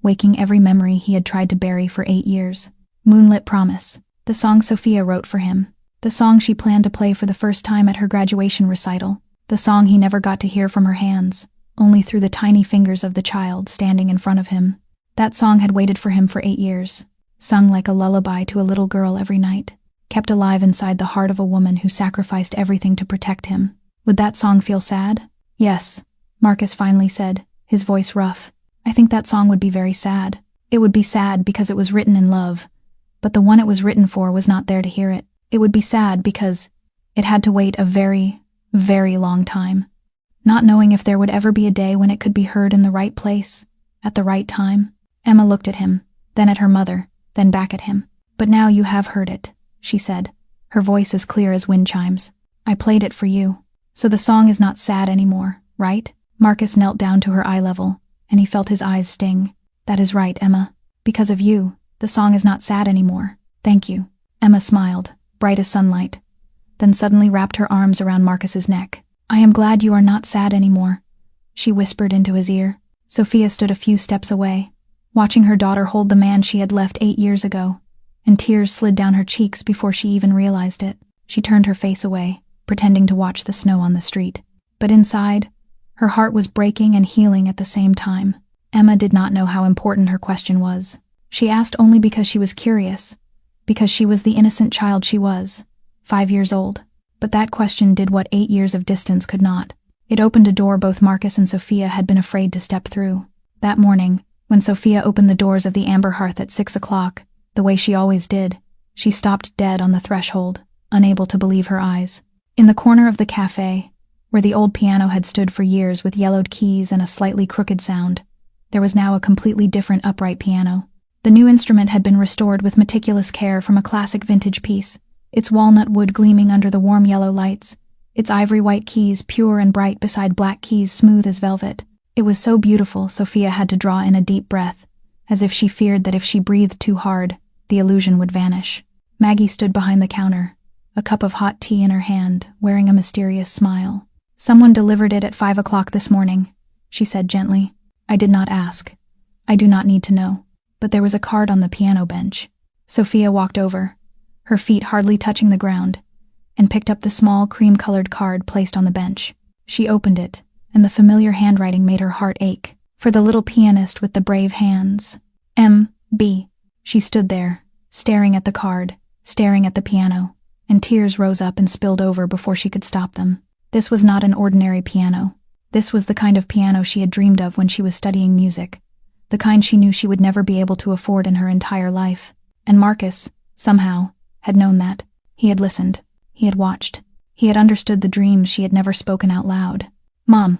waking every memory he had tried to bury for 8 years. Moonlit Promise, the song Sophia wrote for him, the song she planned to play for the first time at her graduation recital, the song he never got to hear from her hands, only through the tiny fingers of the child standing in front of him. That song had waited for him for 8 years, sung like a lullaby to a little girl every night, kept alive inside the heart of a woman who sacrificed everything to protect him. Would that song feel sad? "Yes," Marcus finally said, his voice rough. "I think that song would be very sad. It would be sad because it was written in love, but the one it was written for was not there to hear it. It would be sad because it had to wait a very, very long time, not knowing if there would ever be a day when it could be heard in the right place, at the right time." Emma looked at him, then at her mother, then back at him. "But now you have heard it," she said, her voice as clear as wind chimes. "I played it for you. So the song is not sad anymore, right?" Marcus knelt down to her eye level, and he felt his eyes sting. "That is right, Emma. Because of you, the song is not sad anymore. Thank you." Emma smiled, bright as sunlight, then suddenly wrapped her arms around Marcus's neck. "I am glad you are not sad anymore," she whispered into his ear. Sophia stood a few steps away, watching her daughter hold the man she had left 8 years ago, and tears slid down her cheeks before she even realized it. She turned her face away, pretending to watch the snow on the street. But inside, her heart was breaking and healing at the same time. Emma did not know how important her question was. She asked only because she was curious, because she was the innocent child she was, 5 years old. But that question did what 8 years of distance could not. It opened a door both Marcus and Sophia had been afraid to step through. That morning, when Sophia opened the doors of the Amber Hearth at 6 o'clock, the way she always did, she stopped dead on the threshold, unable to believe her eyes. In the corner of the cafe, where the old piano had stood for years with yellowed keys and a slightly crooked sound, there was now a completely different upright piano. The new instrument had been restored with meticulous care from a classic vintage piece, its walnut wood gleaming under the warm yellow lights, its ivory white keys pure and bright beside black keys smooth as velvet. It was so beautiful, Sophia had to draw in a deep breath, as if she feared that if she breathed too hard, the illusion would vanish. Maggie stood behind the counter, a cup of hot tea in her hand, wearing a mysterious smile. "Someone delivered it at 5 o'clock this morning," she said gently. "I did not ask. I do not need to know. But there was a card on the piano bench." Sophia walked over, her feet hardly touching the ground, and picked up the small cream-colored card placed on the bench. She opened it, and the familiar handwriting made her heart ache. For the little pianist with the brave hands. M.B. She stood there, staring at the card, staring at the piano, and tears rose up and spilled over before she could stop them. This was not an ordinary piano. This was the kind of piano she had dreamed of when she was studying music, the kind she knew she would never be able to afford in her entire life. And Marcus, somehow, had known that. He had listened. He had watched. He had understood the dreams she had never spoken out loud. "Mom!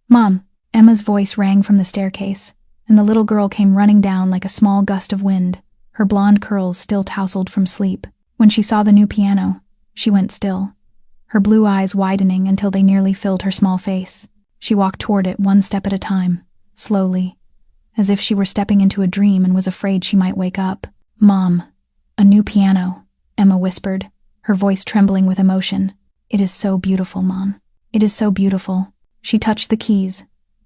Mom!" Emma's voice rang from the staircase, and the little girl came running down like a small gust of wind, her blonde curls still tousled from sleep. When she saw the new piano, she went still, her blue eyes widening until they nearly filled her small face. She walked toward it one step at a time, slowly, as if she were stepping into a dream and was afraid she might wake up. "Mom, a new piano," Emma whispered, her voice trembling with emotion. "It is so beautiful, Mom. It is so beautiful." She touched the keys,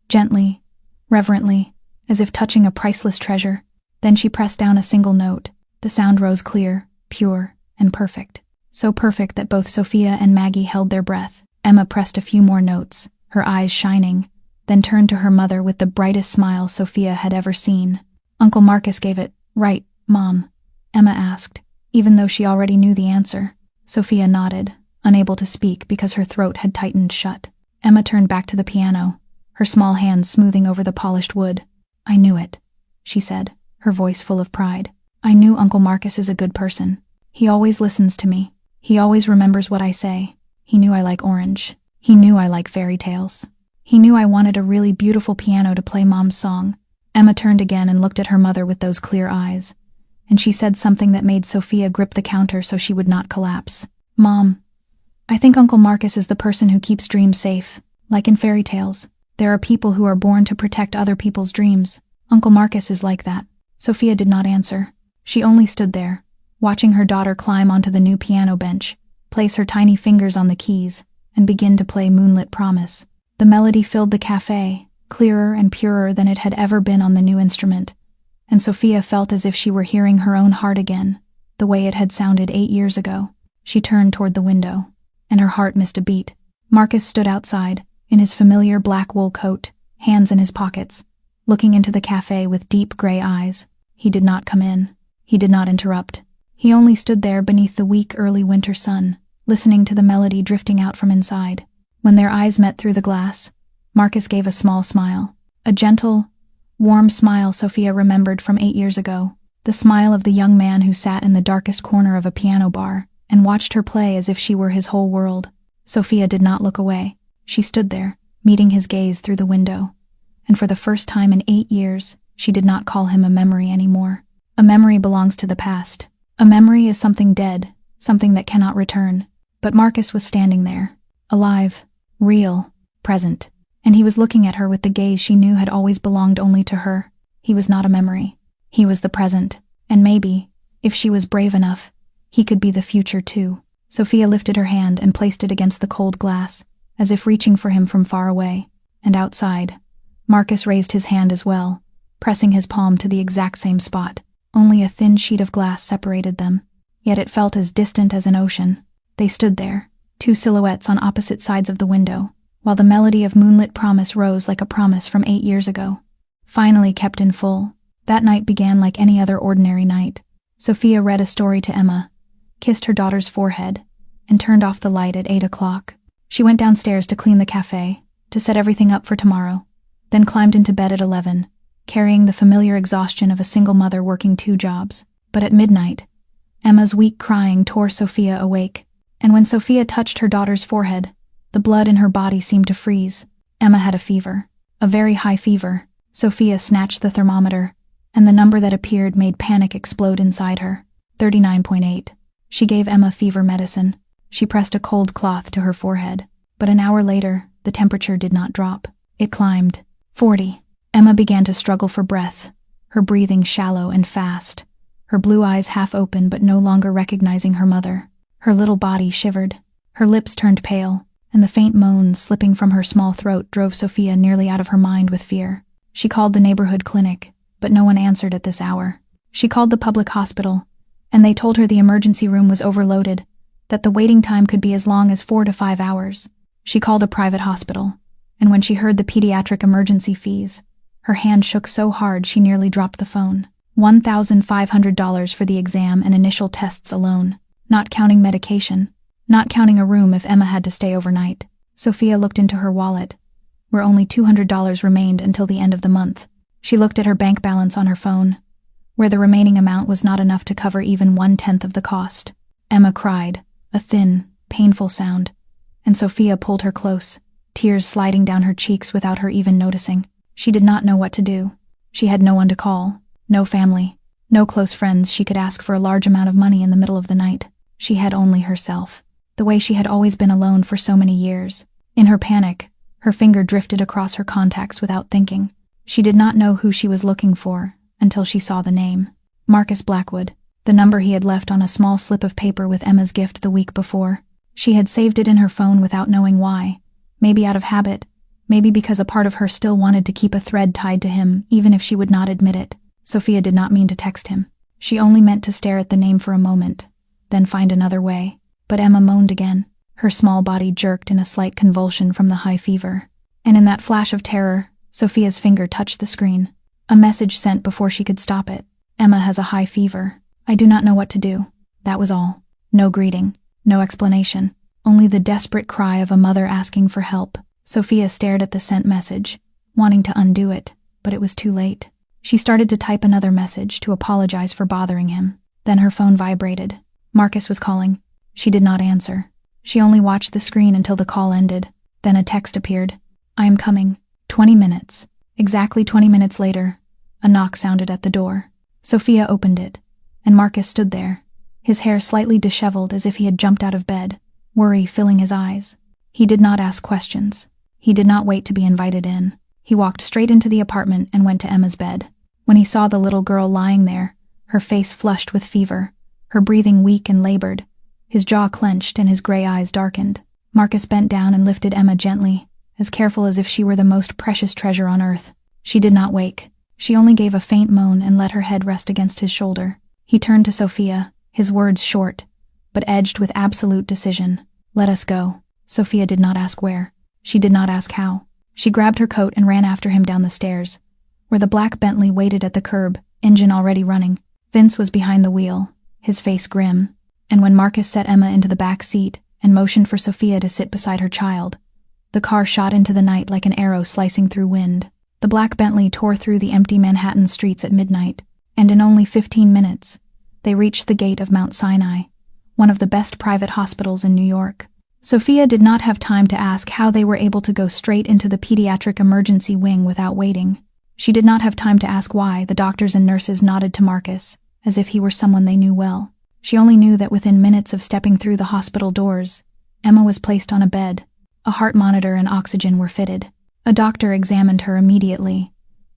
gently, reverently, as if touching a priceless treasure. Then she pressed down a single note. The sound rose clear, pure, and perfect. So perfect that both Sophia and Maggie held their breath. Emma pressed a few more notes, her eyes shining, then turned to her mother with the brightest smile Sophia had ever seen. "Uncle Marcus gave it, right, Mom?" Emma asked, even though she already knew the answer. Sophia nodded, unable to speak because her throat had tightened shut. Emma turned back to the piano, her small hands smoothing over the polished wood. "I knew it," she said, her voice full of pride. "I knew Uncle Marcus is a good person. He always listens to me. He always remembers what I say. He knew I like orange. He knew I like fairy tales. He knew I wanted a really beautiful piano to play Mom's song." Emma turned again and looked at her mother with those clear eyes, and she said something that made Sophia grip the counter so she would not collapse. "Mom, I think Uncle Marcus is the person who keeps dreams safe. Like in fairy tales, there are people who are born to protect other people's dreams. Uncle Marcus is like that." Sophia did not answer. She only stood there, watching her daughter climb onto the new piano bench, place her tiny fingers on the keys, and begin to play Moonlit Promise. The melody filled the cafe, clearer and purer than it had ever been on the new instrument, and Sophia felt as if she were hearing her own heart again, the way it had sounded 8 years ago. She turned toward the window, and her heart missed a beat. Marcus stood outside, in his familiar black wool coat, hands in his pockets, looking into the cafe with deep gray eyes. He did not come in. He did not interrupt. He only stood there beneath the weak early winter sun, listening to the melody drifting out from inside. When their eyes met through the glass, Marcus gave a small smile. A gentle, warm smile Sophia remembered from 8 years ago. The smile of the young man who sat in the darkest corner of a piano bar and watched her play as if she were his whole world. Sophia did not look away. She stood there, meeting his gaze through the window. And for the first time in 8 years, she did not call him a memory anymore. A memory belongs to the past. A memory is something dead, something that cannot return. But Marcus was standing there, alive, real, present, and he was looking at her with the gaze she knew had always belonged only to her. He was not a memory. He was the present, and maybe, if she was brave enough, he could be the future too. Sophia lifted her hand and placed it against the cold glass, as if reaching for him from far away. And outside, Marcus raised his hand as well, pressing his palm to the exact same spot. Only a thin sheet of glass separated them, yet it felt as distant as an ocean. They stood there, two silhouettes on opposite sides of the window, while the melody of Moonlit Promise rose like a promise from 8 years ago. Finally kept in full, that night began like any other ordinary night. Sophia read a story to Emma, kissed her daughter's forehead, and turned off the light at 8 o'clock. She went downstairs to clean the cafe, to set everything up for tomorrow, then climbed into bed at 11, carrying the familiar exhaustion of a single mother working 2 jobs. But at midnight, Emma's weak crying tore Sophia awake, and when Sophia touched her daughter's forehead, the blood in her body seemed to freeze. Emma had a fever, a very high fever. Sophia snatched the thermometer, and the number that appeared made panic explode inside her. 39.8. She gave Emma fever medicine. She pressed a cold cloth to her forehead, but an hour later, the temperature did not drop. It climbed. 40. Emma began to struggle for breath, her breathing shallow and fast, her blue eyes half open but no longer recognizing her mother. Her little body shivered, her lips turned pale, and the faint moans slipping from her small throat drove Sophia nearly out of her mind with fear. She called the neighborhood clinic, but no one answered at this hour. She called the public hospital, and they told her the emergency room was overloaded, that the waiting time could be as long as 4 to 5 hours. She called a private hospital, and when she heard the pediatric emergency fees, her hand shook so hard she nearly dropped the phone. $1,500 for the exam and initial tests alone, not counting medication, not counting a room if Emma had to stay overnight. Sophia looked into her wallet, where only $200 remained until the end of the month. She looked at her bank balance on her phone, where the remaining amount was not enough to cover even 1/10 of the cost. Emma cried, a thin, painful sound, and Sophia pulled her close, tears sliding down her cheeks without her even noticing. She did not know what to do. She had no one to call, no family, no close friends she could ask for a large amount of money in the middle of the night. She had only herself, the way she had always been alone for so many years. In her panic, her finger drifted across her contacts without thinking. She did not know who she was looking for until she saw the name. Marcus Blackwood, the number he had left on a small slip of paper with Emma's gift the week before. She had saved it in her phone without knowing why, maybe out of habit, maybe because a part of her still wanted to keep a thread tied to him, even if she would not admit it. Sophia did not mean to text him. She only meant to stare at the name for a moment, then find another way. But Emma moaned again. Her small body jerked in a slight convulsion from the high fever. And in that flash of terror, Sophia's finger touched the screen. A message sent before she could stop it. Emma has a high fever. I do not know what to do. That was all. No greeting. No explanation. Only the desperate cry of a mother asking for help. Sophia stared at the sent message, wanting to undo it, but it was too late. She started to type another message to apologize for bothering him. Then her phone vibrated. Marcus was calling. She did not answer. She only watched the screen until the call ended. Then a text appeared. I am coming. 20 minutes. Exactly 20 minutes later, a knock sounded at the door. Sophia opened it, and Marcus stood there, his hair slightly disheveled as if he had jumped out of bed, worry filling his eyes. He did not ask questions. He did not wait to be invited in. He walked straight into the apartment and went to Emma's bed. When he saw the little girl lying there, her face flushed with fever, her breathing weak and labored, his jaw clenched and his gray eyes darkened, Marcus bent down and lifted Emma gently, as careful as if she were the most precious treasure on earth. She did not wake. She only gave a faint moan and let her head rest against his shoulder. He turned to Sophia, his words short, but edged with absolute decision. Let us go. Sophia did not ask where. She did not ask how. She grabbed her coat and ran after him down the stairs, where the black Bentley waited at the curb, engine already running. Vince was behind the wheel, his face grim, and when Marcus set Emma into the back seat and motioned for Sophia to sit beside her child, the car shot into the night like an arrow slicing through wind. The black Bentley tore through the empty Manhattan streets at midnight, and in only 15 minutes, they reached the gate of Mount Sinai, one of the best private hospitals in New York. Sophia did not have time to ask how they were able to go straight into the pediatric emergency wing without waiting. She did not have time to ask why. The doctors and nurses nodded to Marcus, as if he were someone they knew well. She only knew that within minutes of stepping through the hospital doors, Emma was placed on a bed. A heart monitor and oxygen were fitted. A doctor examined her immediately,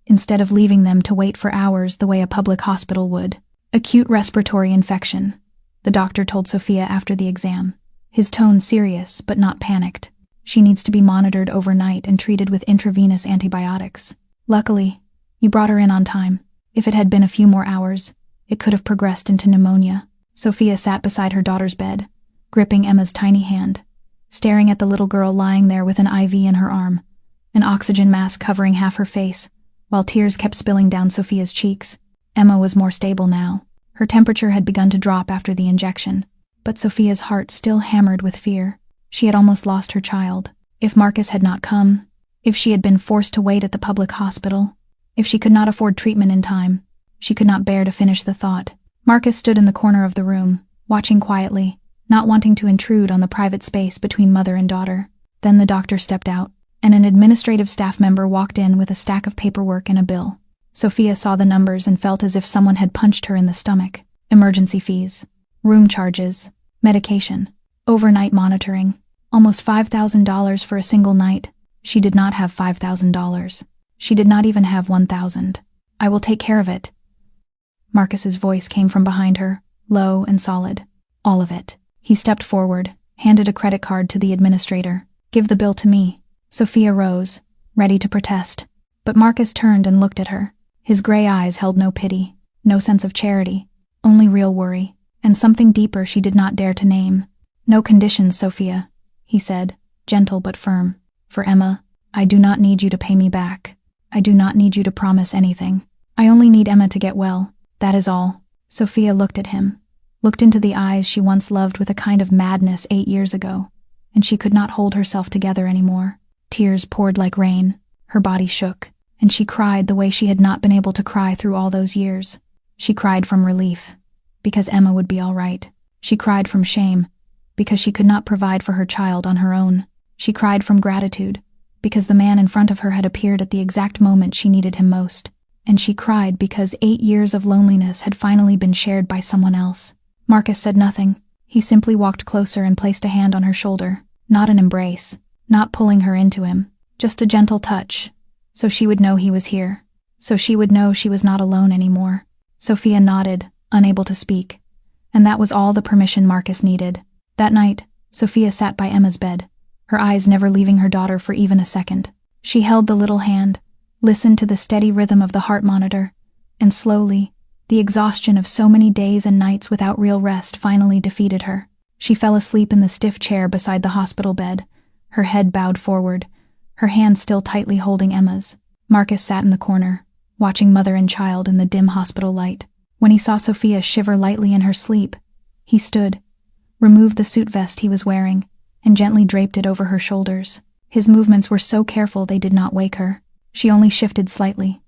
instead of leaving them to wait for hours the way a public hospital would. Acute respiratory infection, the doctor told Sophia after the exam, his tone serious but not panicked. She needs to be monitored overnight and treated with intravenous antibiotics. Luckily, you brought her in on time. If it had been a few more hours, it could have progressed into pneumonia. Sophia sat beside her daughter's bed, gripping Emma's tiny hand, staring at the little girl lying there with an IV in her arm, an oxygen mask covering half her face, while tears kept spilling down Sophia's cheeks. Emma was more stable now. Her temperature had begun to drop after the injection, but Sophia's heart still hammered with fear. She had almost lost her child. If Marcus had not come, if she had been forced to wait at the public hospital, if she could not afford treatment in time, she could not bear to finish the thought. Marcus stood in the corner of the room, watching quietly, not wanting to intrude on the private space between mother and daughter. Then the doctor stepped out, and an administrative staff member walked in with a stack of paperwork and a bill. Sophia saw the numbers and felt as if someone had punched her in the stomach. Emergency fees, room charges, medication, overnight monitoring, almost $5,000 for a single night. She did not have $5,000. She did not even have $1,000. I will take care of it. Marcus's voice came from behind her, low and solid. All of it. He stepped forward, handed a credit card to the administrator. Give the bill to me. Sophia rose, ready to protest. But Marcus turned and looked at her. His gray eyes held no pity, no sense of charity, only real worry, and something deeper she did not dare to name. No conditions, Sophia, he said, gentle but firm. For Emma, I do not need you to pay me back. I do not need you to promise anything. I only need Emma to get well. That is all. Sophia looked at him, looked into the eyes she once loved with a kind of madness 8 years ago, and she could not hold herself together anymore. Tears poured like rain. Her body shook, and she cried the way she had not been able to cry through all those years. She cried from relief, because Emma would be all right. She cried from shame, because she could not provide for her child on her own. She cried from gratitude, because the man in front of her had appeared at the exact moment she needed him most. And she cried because 8 years of loneliness had finally been shared by someone else. Marcus said nothing. He simply walked closer and placed a hand on her shoulder. Not an embrace, not pulling her into him, just a gentle touch, so she would know he was here, so she would know she was not alone anymore. Sophia nodded, unable to speak, and that was all the permission Marcus needed. That night, Sophia sat by Emma's bed, her eyes never leaving her daughter for even a second. She held the little hand, listened to the steady rhythm of the heart monitor, and slowly, The exhaustion of so many days and nights without real rest finally defeated her. She fell asleep in the stiff chair beside the hospital bed, her head bowed forward, her hand still tightly holding Emma's. Marcus sat in the corner, watching mother and child in the dim hospital light. When he saw Sophia shiver lightly in her sleep, he stood, removed the suit vest he was wearing, and gently draped it over her shoulders. His movements were so careful they did not wake her. She only shifted slightly,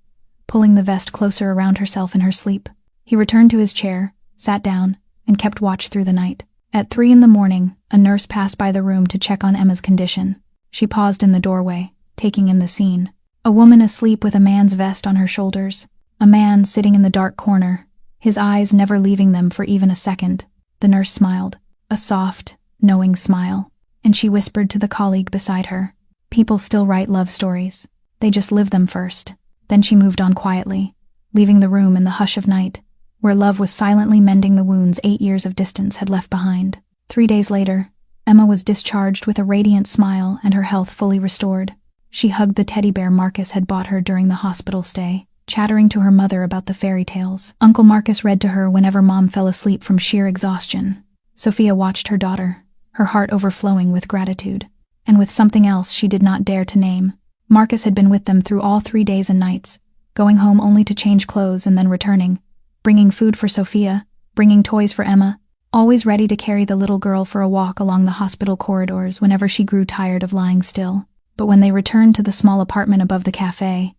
pulling the vest closer around herself in her sleep. He returned to his chair, sat down, and kept watch through the night. At 3 a.m, a nurse passed by the room to check on Emma's condition. She paused in the doorway, taking in the scene. A woman asleep with a man's vest on her shoulders. A man sitting in the dark corner, his eyes never leaving them for even a second. The nurse smiled, a soft, knowing smile, and she whispered to the colleague beside her, "People still write love stories. They just live them first." Then she moved on quietly, leaving the room in the hush of night, where love was silently mending the wounds 8 years of distance had left behind. 3 days later, Emma was discharged with a radiant smile and her health fully restored. She hugged the teddy bear Marcus had bought her during the hospital stay, chattering to her mother about the fairy tales. Uncle Marcus read to her whenever Mom fell asleep from sheer exhaustion. Sophia watched her daughter, her heart overflowing with gratitude. And with something else she did not dare to name. Marcus had been with them through all 3 days and nights, going home only to change clothes and then returning, bringing food for Sophia, bringing toys for Emma, always ready to carry the little girl for a walk along the hospital corridors whenever she grew tired of lying still. But when they returned to the small apartment above the cafe,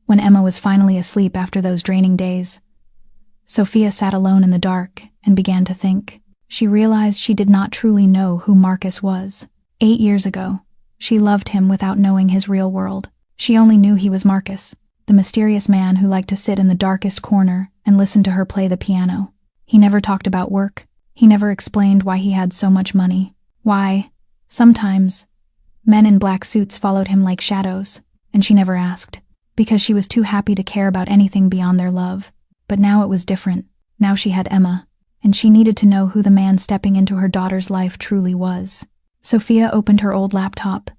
when Emma was finally asleep after those draining days, Sophia sat alone in the dark and began to think. She realized she did not truly know who Marcus was. 8 years ago, she loved him without knowing his real world. She only knew he was Marcus, the mysterious man who liked to sit in the darkest corner and listen to her play the piano. He never talked about work. He never explained why he had so much money. Why, sometimes, men in black suits followed him like shadows, and she never asked, because she was too happy to care about anything beyond their love. But now it was different. Now she had Emma, and she needed to know who the man stepping into her daughter's life truly was. Sophia opened her old laptop,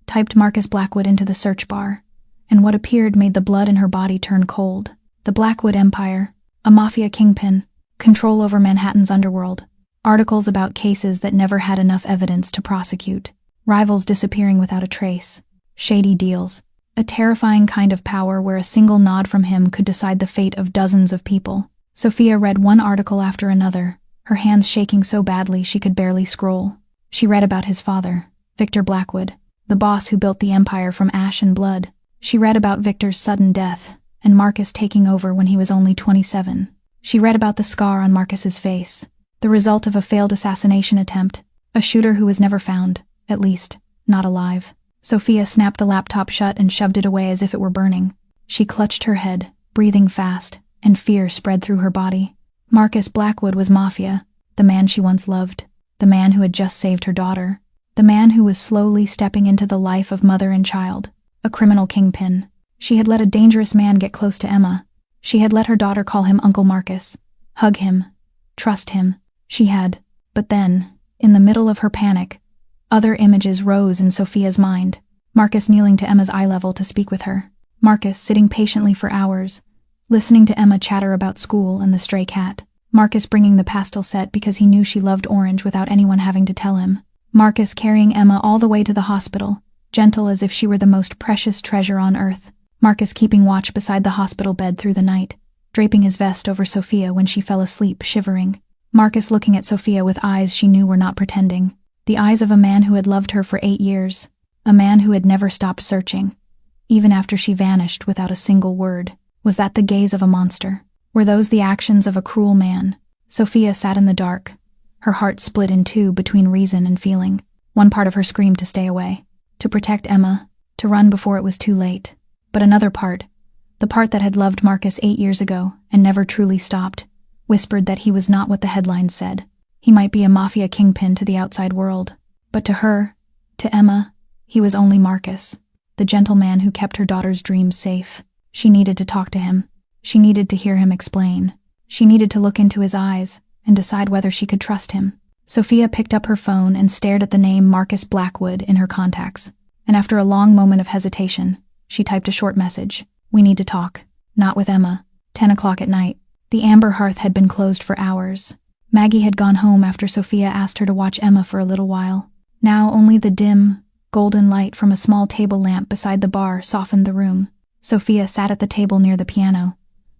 typed Marcus Blackwood into the search bar, and what appeared made the blood in her body turn cold. The Blackwood Empire, a mafia kingpin, control over Manhattan's underworld, articles about cases that never had enough evidence to prosecute, rivals disappearing without a trace, shady deals, a terrifying kind of power where a single nod from him could decide the fate of dozens of people. Sophia read one article after another, her hands shaking so badly she could barely scroll. She read about his father, Victor Blackwood, the boss who built the empire from ash and blood. She read about Victor's sudden death, and Marcus taking over when he was only 27. She read about the scar on Marcus's face, the result of a failed assassination attempt, a shooter who was never found, at least, not alive. Sophia snapped the laptop shut and shoved it away as if it were burning. She clutched her head, breathing fast, and fear spread through her body. Marcus Blackwood was Mafia, the man she once loved, the man who had just saved her daughter, the man who was slowly stepping into the life of mother and child, a criminal kingpin. She had let a dangerous man get close to Emma. She had let her daughter call him Uncle Marcus, hug him, trust him. She had. But then, in the middle of her panic, other images rose in Sophia's mind. Marcus kneeling to Emma's eye level to speak with her. Marcus sitting patiently for hours, listening to Emma chatter about school and the stray cat. Marcus bringing the pastel set because he knew she loved orange without anyone having to tell him. Marcus carrying Emma all the way to the hospital, gentle as if she were the most precious treasure on earth. Marcus keeping watch beside the hospital bed through the night, draping his vest over Sophia when she fell asleep, shivering. Marcus looking at Sophia with eyes she knew were not pretending. The eyes of a man who had loved her for 8 years. A man who had never stopped searching, even after she vanished without a single word. Was that the gaze of a monster? Were those the actions of a cruel man? Sophia sat in the dark, her heart split in two between reason and feeling. One part of her screamed to stay away, to protect Emma, to run before it was too late. But another part, the part that had loved Marcus 8 years ago and never truly stopped, whispered that he was not what the headlines said. He might be a mafia kingpin to the outside world, but to her, to Emma, he was only Marcus, the gentleman who kept her daughter's dreams safe. She needed to talk to him. She needed to hear him explain. She needed to look into his eyes and decide whether she could trust him. Sophia picked up her phone and stared at the name Marcus Blackwood in her contacts, and after a long moment of hesitation, she typed a short message. "We need to talk. Not with Emma. 10 o'clock at night." The amber hearth had been closed for hours. Maggie had gone home after Sophia asked her to watch Emma for a little while. Now only the dim, golden light from a small table lamp beside the bar softened the room. Sophia sat at the table near the piano,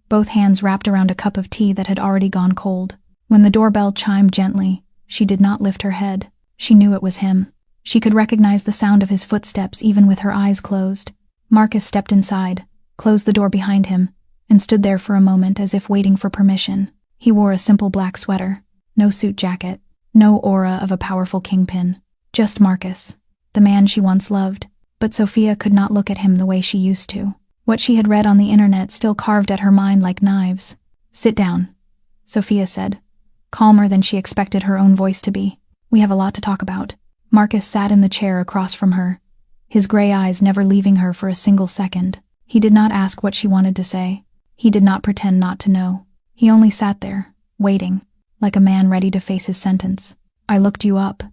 both hands wrapped around a cup of tea that had already gone cold. When the doorbell chimed gently, she did not lift her head. She knew it was him. She could recognize the sound of his footsteps even with her eyes closed. Marcus stepped inside, closed the door behind him, and stood there for a moment as if waiting for permission. He wore a simple black sweater, no suit jacket, no aura of a powerful kingpin. Just Marcus, the man she once loved. But Sophia could not look at him the way she used to. What she had read on the internet still carved at her mind like knives. "Sit down," Sophia said, calmer than she expected her own voice to be. "We have a lot to talk about." Marcus sat in the chair across from her, his gray eyes never leaving her for a single second. He did not ask what she wanted to say. He did not pretend not to know. He only sat there, waiting, like a man ready to face his sentence. "I looked you up,"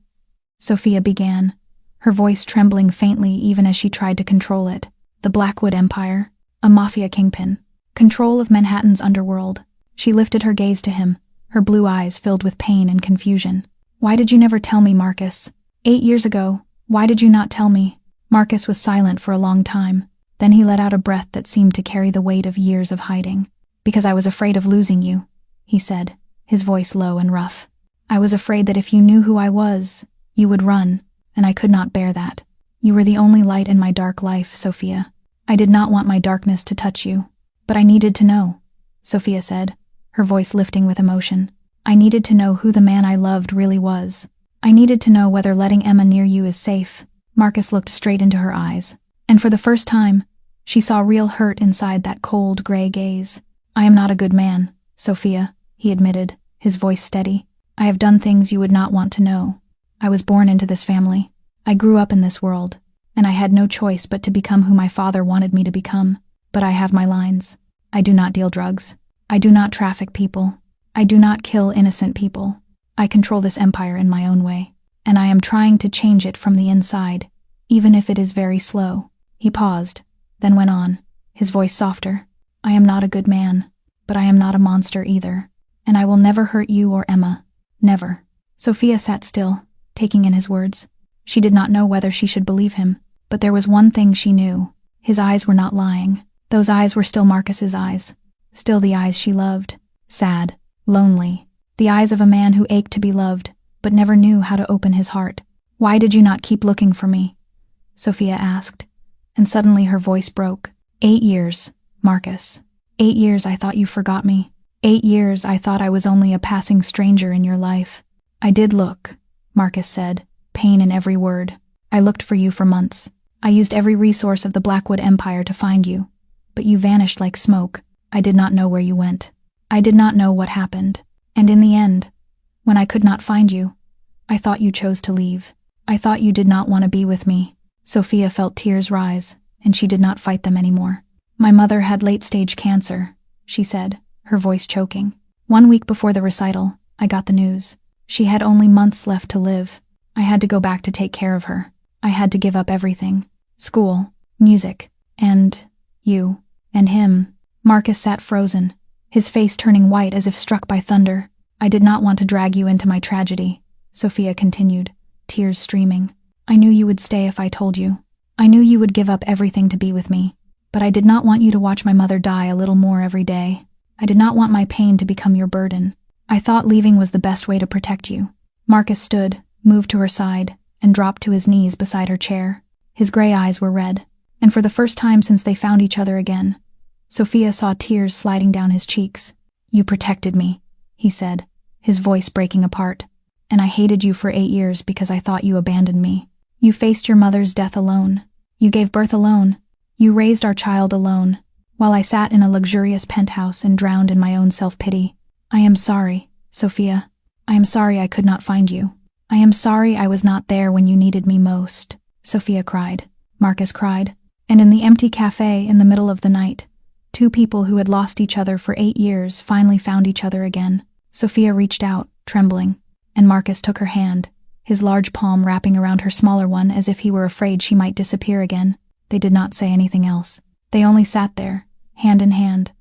Sophia began, her voice trembling faintly even as she tried to control it. "The Blackwood Empire, a Mafia kingpin, control of Manhattan's underworld." She lifted her gaze to him, her blue eyes filled with pain and confusion. "Why did you never tell me, Marcus? 8 years ago, why did you not tell me?" Marcus was silent for a long time. Then he let out a breath that seemed to carry the weight of years of hiding. "Because I was afraid of losing you," he said, his voice low and rough. "I was afraid that if you knew who I was, you would run, and I could not bear that. You were the only light in my dark life, Sophia. I did not want my darkness to touch you. But I needed to know," Sophia said, her voice lifting with emotion. "I needed to know who the man I loved really was. I needed to know whether letting Emma near you is safe." Marcus looked straight into her eyes, and for the first time, she saw real hurt inside that cold, gray gaze. "I am not a good man, Sophia," he admitted, his voice steady. "I have done things you would not want to know. I was born into this family. I grew up in this world, and I had no choice but to become who my father wanted me to become. But I have my lines. I do not deal drugs. I do not traffic people. I do not kill innocent people. I control this empire in my own way, and I am trying to change it from the inside, even if it is very slow." He paused, then went on, his voice softer. "I am not a good man, but I am not a monster either, and I will never hurt you or Emma. Never." Sophia sat still, taking in his words. She did not know whether she should believe him, but there was one thing she knew. His eyes were not lying. Those eyes were still Marcus's eyes, still the eyes she loved. Sad, lonely, the eyes of a man who ached to be loved, but never knew how to open his heart. "Why did you not keep looking for me?" Sophia asked, and suddenly her voice broke. 8 years, Marcus. 8 years I thought you forgot me. 8 years I thought I was only a passing stranger in your life." "I did look," Marcus said, pain in every word. "I looked for you for months. I used every resource of the Blackwood Empire to find you, but you vanished like smoke. I did not know where you went. I did not know what happened. And in the end, when I could not find you, I thought you chose to leave. I thought you did not want to be with me." Sophia felt tears rise, and she did not fight them anymore. "My mother had late-stage cancer," she said, her voice choking. "1 week before the recital, I got the news. She had only months left to live. I had to go back to take care of her. I had to give up everything. School, music, and you, and him." Marcus sat frozen, his face turning white as if struck by thunder. "I did not want to drag you into my tragedy," Sophia continued, tears streaming. "I knew you would stay if I told you. I knew you would give up everything to be with me. But I did not want you to watch my mother die a little more every day. I did not want my pain to become your burden. I thought leaving was the best way to protect you." Marcus stood, moved to her side, and dropped to his knees beside her chair. His gray eyes were red, and for the first time since they found each other again, Sophia saw tears sliding down his cheeks. "You protected me," he said, his voice breaking apart. "And I hated you for 8 years because I thought you abandoned me. You faced your mother's death alone. You gave birth alone. You raised our child alone, while I sat in a luxurious penthouse and drowned in my own self-pity. I am sorry, Sophia. I am sorry I could not find you. I am sorry I was not there when you needed me most," Sophia cried. Marcus cried. And in the empty cafe in the middle of the night, 2 people who had lost each other for 8 years finally found each other again. Sophia reached out, trembling, and Marcus took her hand, his large palm wrapping around her smaller one as if he were afraid she might disappear again. They did not say anything else. They only sat there, hand in hand,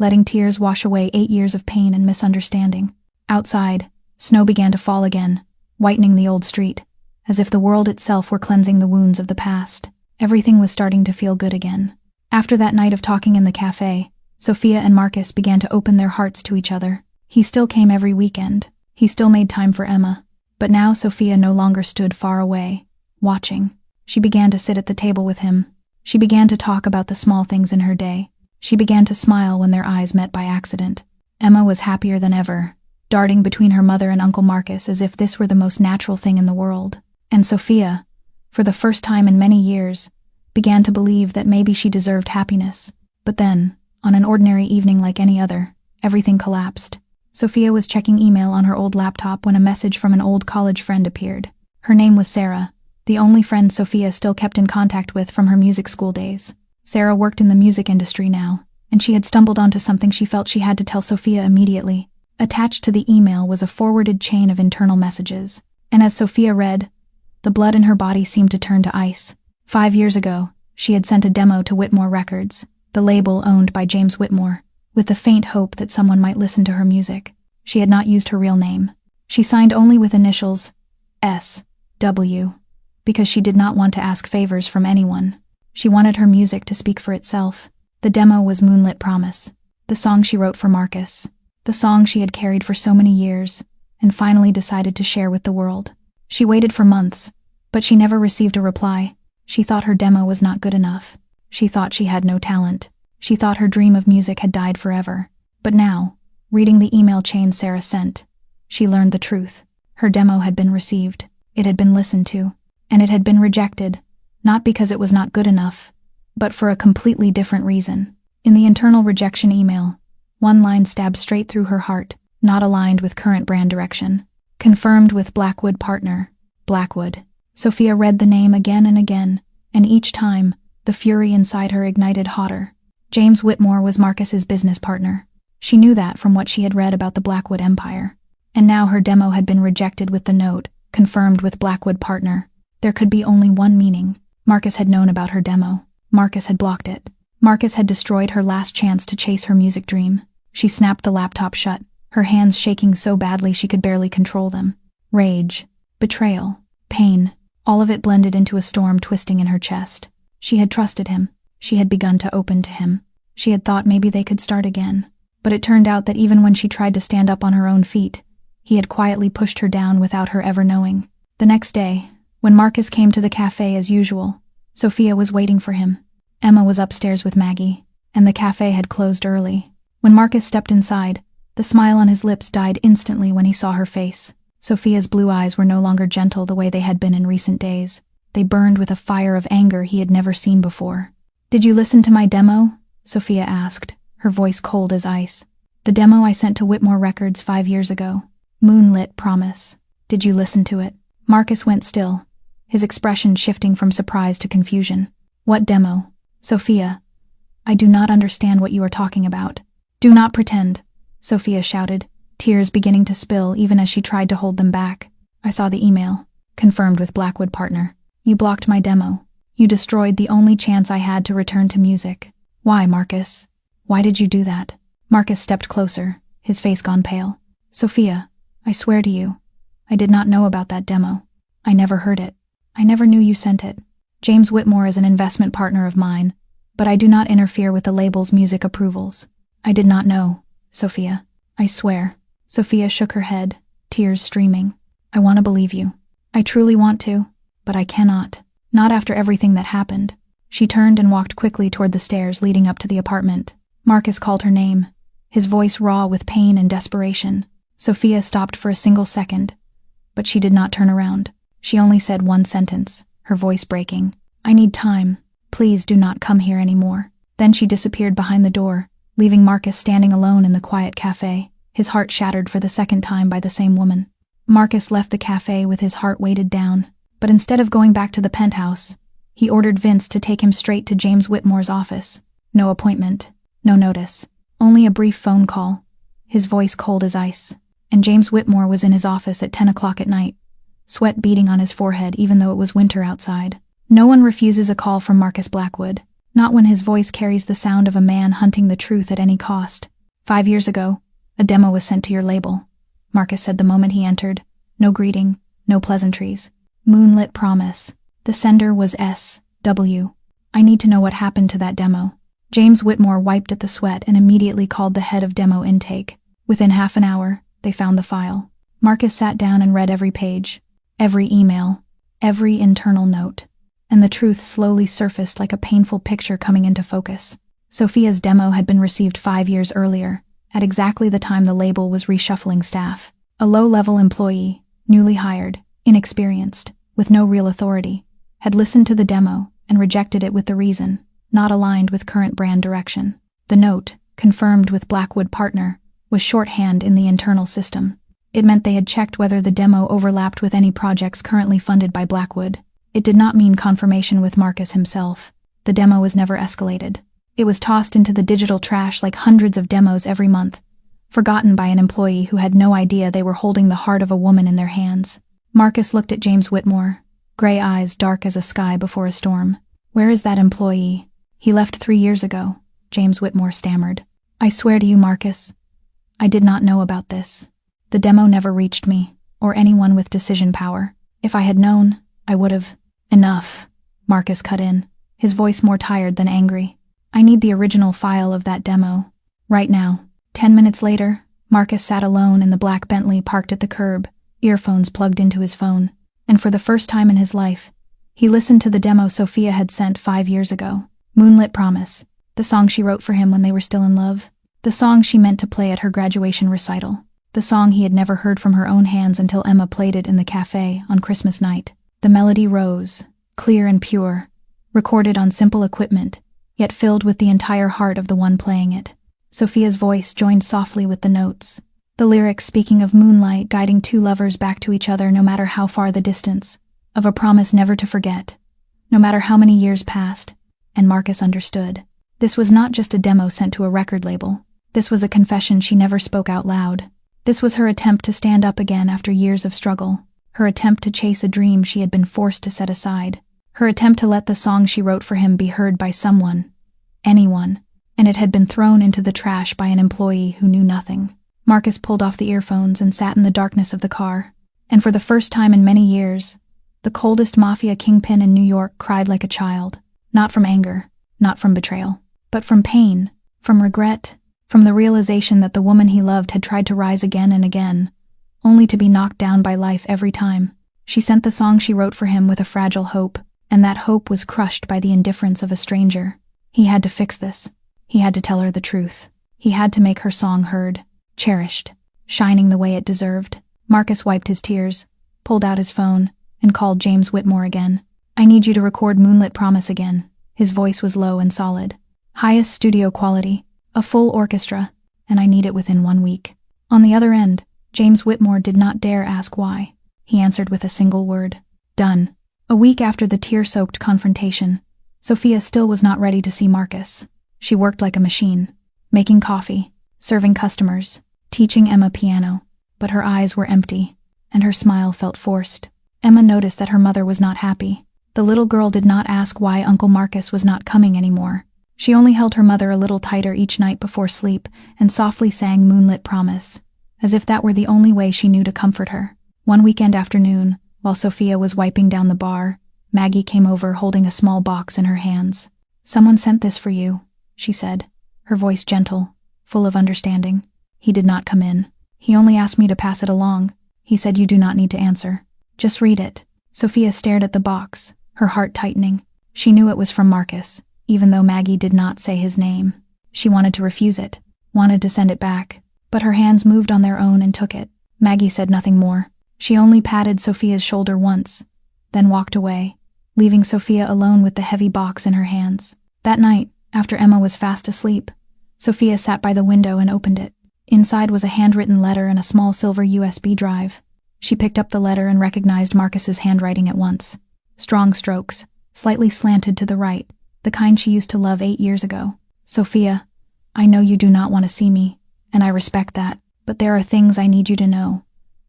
letting tears wash away 8 years of pain and misunderstanding. Outside, snow began to fall again, whitening the old street, as if the world itself were cleansing the wounds of the past. Everything was starting to feel good again. After that night of talking in the cafe, Sophia and Marcus began to open their hearts to each other. He still came every weekend. He still made time for Emma. But now Sophia no longer stood far away, watching. She began to sit at the table with him. She began to talk about the small things in her day. She began to smile when their eyes met by accident. Emma was happier than ever, darting between her mother and Uncle Marcus as if this were the most natural thing in the world. And Sophia, for the first time in many years, began to believe that maybe she deserved happiness. But then, on an ordinary evening like any other, everything collapsed. Sophia was checking email on her old laptop when a message from an old college friend appeared. Her name was Sarah, the only friend Sophia still kept in contact with from her music school days. Sarah worked in the music industry now, and she had stumbled onto something she felt she had to tell Sophia immediately. Attached to the email was a forwarded chain of internal messages, and as Sophia read, the blood in her body seemed to turn to ice. 5 years ago, she had sent a demo to Whitmore Records, the label owned by James Whitmore, with the faint hope that someone might listen to her music. She had not used her real name. She signed only with initials S.W. because she did not want to ask favors from anyone. She wanted her music to speak for itself. The demo was Moonlit Promise, the song she wrote for Marcus, the song she had carried for so many years, and finally decided to share with the world. She waited for months, but she never received a reply. She thought her demo was not good enough. She thought she had no talent. She thought her dream of music had died forever. But now, reading the email chain Sarah sent, she learned the truth. Her demo had been received. It had been listened to. And it had been rejected, not because it was not good enough, but for a completely different reason. In the internal rejection email, one line stabbed straight through her heart, not aligned with current brand direction. Confirmed with Blackwood partner, Blackwood. Sophia read the name again and again, and each time, the fury inside her ignited hotter. James Whitmore was Marcus's business partner. She knew that from what she had read about the Blackwood empire. And now her demo had been rejected with the note, confirmed with Blackwood partner. There could be only one meaning. Marcus had known about her demo. Marcus had blocked it. Marcus had destroyed her last chance to chase her music dream. She snapped the laptop shut, her hands shaking so badly she could barely control them. Rage, betrayal, pain, all of it blended into a storm twisting in her chest. She had trusted him. She had begun to open to him. She had thought maybe they could start again. But it turned out that even when she tried to stand up on her own feet, he had quietly pushed her down without her ever knowing. The next day, when Marcus came to the cafe as usual, Sophia was waiting for him. Emma was upstairs with Maggie, and the cafe had closed early. When Marcus stepped inside, the smile on his lips died instantly when he saw her face. Sophia's blue eyes were no longer gentle the way they had been in recent days. They burned with a fire of anger he had never seen before. "Did you listen to my demo?" Sophia asked, her voice cold as ice. "The demo I sent to Whitmore Records 5 years ago. Moonlit Promise. Did you listen to it?" Marcus went still, his expression shifting from surprise to confusion. "What demo?" "Sophia, I do not understand what you are talking about." "Do not pretend," Sophia shouted, tears beginning to spill even as she tried to hold them back. "I saw the email," confirmed with Blackwood partner. "You blocked my demo. You destroyed the only chance I had to return to music. Why, Marcus? Why did you do that?" Marcus stepped closer, his face gone pale. "Sophia, I swear to you, I did not know about that demo. I never heard it. I never knew you sent it. James Whitmore is an investment partner of mine, but I do not interfere with the label's music approvals. I did not know, Sophia. I swear." Sophia shook her head, tears streaming. "I want to believe you. I truly want to, but I cannot. Not after everything that happened." She turned and walked quickly toward the stairs leading up to the apartment. Marcus called her name, his voice raw with pain and desperation. Sophia stopped for a single second, but she did not turn around. She only said one sentence, her voice breaking. "I need time. Please do not come here anymore." Then she disappeared behind the door, leaving Marcus standing alone in the quiet cafe, his heart shattered for the second time by the same woman. Marcus left the cafe with his heart weighted down, but instead of going back to the penthouse, he ordered Vince to take him straight to James Whitmore's office. No appointment, no notice, only a brief phone call, his voice cold as ice. And James Whitmore was in his office at 10 o'clock at night, sweat beading on his forehead even though it was winter outside. No one refuses a call from Marcus Blackwood, not when his voice carries the sound of a man hunting the truth at any cost. 5 years ago, a demo was sent to your label," Marcus said the moment he entered. No greeting, no pleasantries. "Moonlit Promise. The sender was S.W. I need to know what happened to that demo." James Whitmore wiped at the sweat and immediately called the head of demo intake. Within half an hour, they found the file. Marcus sat down and read every page, every email, every internal note, and the truth slowly surfaced like a painful picture coming into focus. Sophia's demo had been received 5 years earlier, at exactly the time the label was reshuffling staff. A low-level employee, newly hired, inexperienced, with no real authority, had listened to the demo and rejected it with the reason, not aligned with current brand direction. The note, confirmed with Blackwood Partner, was shorthand in the internal system. It meant they had checked whether the demo overlapped with any projects currently funded by Blackwood. It did not mean confirmation with Marcus himself. The demo was never escalated. It was tossed into the digital trash like hundreds of demos every month, forgotten by an employee who had no idea they were holding the heart of a woman in their hands. Marcus looked at James Whitmore, gray eyes dark as a sky before a storm. "Where is that employee?" "He left 3 years ago," James Whitmore stammered. "I swear to you, Marcus, I did not know about this. The demo never reached me, or anyone with decision power. If I had known, I would have—" "Enough," Marcus cut in, his voice more tired than angry. "I need the original file of that demo. Right now." 10 minutes later, Marcus sat alone in the black Bentley parked at the curb, earphones plugged into his phone, and for the first time in his life, he listened to the demo Sophia had sent 5 years ago. Moonlit Promise, the song she wrote for him when they were still in love, the song she meant to play at her graduation recital, the song he had never heard from her own hands until Emma played it in the cafe on Christmas night. The melody rose, clear and pure, recorded on simple equipment, yet filled with the entire heart of the one playing it. Sophia's voice joined softly with the notes, the lyrics speaking of moonlight guiding two lovers back to each other no matter how far the distance, of a promise never to forget, no matter how many years passed. And Marcus understood. This was not just a demo sent to a record label. This was a confession she never spoke out loud. This was her attempt to stand up again after years of struggle, her attempt to chase a dream she had been forced to set aside, her attempt to let the song she wrote for him be heard by someone, anyone, and it had been thrown into the trash by an employee who knew nothing. Marcus pulled off the earphones and sat in the darkness of the car, and for the first time in many years, the coldest Mafia kingpin in New York cried like a child, not from anger, not from betrayal, but from pain, from regret, from the realization that the woman he loved had tried to rise again and again, only to be knocked down by life every time. She sent the song she wrote for him with a fragile hope, and that hope was crushed by the indifference of a stranger. He had to fix this. He had to tell her the truth. He had to make her song heard, cherished, shining the way it deserved. Marcus wiped his tears, pulled out his phone, and called James Whitmore again. "I need you to record Moonlit Promise again." His voice was low and solid. "Highest studio quality, a full orchestra, and I need it within 1 week." On the other end, James Whitmore did not dare ask why. He answered with a single word: "Done." A week after the tear-soaked confrontation, Sophia still was not ready to see Marcus. She worked like a machine, making coffee, serving customers, teaching Emma piano, but her eyes were empty, and her smile felt forced. Emma noticed that her mother was not happy. The little girl did not ask why Uncle Marcus was not coming anymore. She only held her mother a little tighter each night before sleep and softly sang Moonlit Promise, as if that were the only way she knew to comfort her. One weekend afternoon, while Sophia was wiping down the bar, Maggie came over holding a small box in her hands. "Someone sent this for you," she said, her voice gentle, full of understanding. "He did not come in. He only asked me to pass it along. He said you do not need to answer. Just read it." Sophia stared at the box, her heart tightening. She knew it was from Marcus, even though Maggie did not say his name. She wanted to refuse it, wanted to send it back, but her hands moved on their own and took it. Maggie said nothing more. She only patted Sophia's shoulder once, then walked away, leaving Sophia alone with the heavy box in her hands. That night, after Emma was fast asleep, Sophia sat by the window and opened it. Inside was a handwritten letter and a small silver USB drive. She picked up the letter and recognized Marcus's handwriting at once. Strong strokes, slightly slanted to the right, the kind she used to love 8 years ago. "Sophia, I know you do not want to see me, and I respect that, but there are things I need you to know.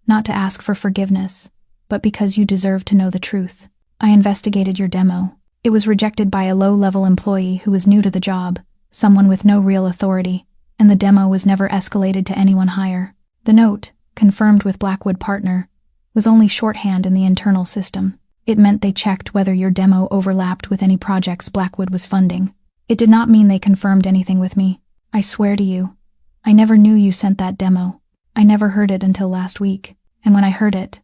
Not to ask for forgiveness, but because you deserve to know the truth. I investigated your demo. It was rejected by a low-level employee who was new to the job, someone with no real authority, and the demo was never escalated to anyone higher. The note, confirmed with Blackwood Partner, was only shorthand in the internal system. It meant they checked whether your demo overlapped with any projects Blackwood was funding. It did not mean they confirmed anything with me. I swear to you, I never knew you sent that demo. I never heard it until last week, and when I heard it,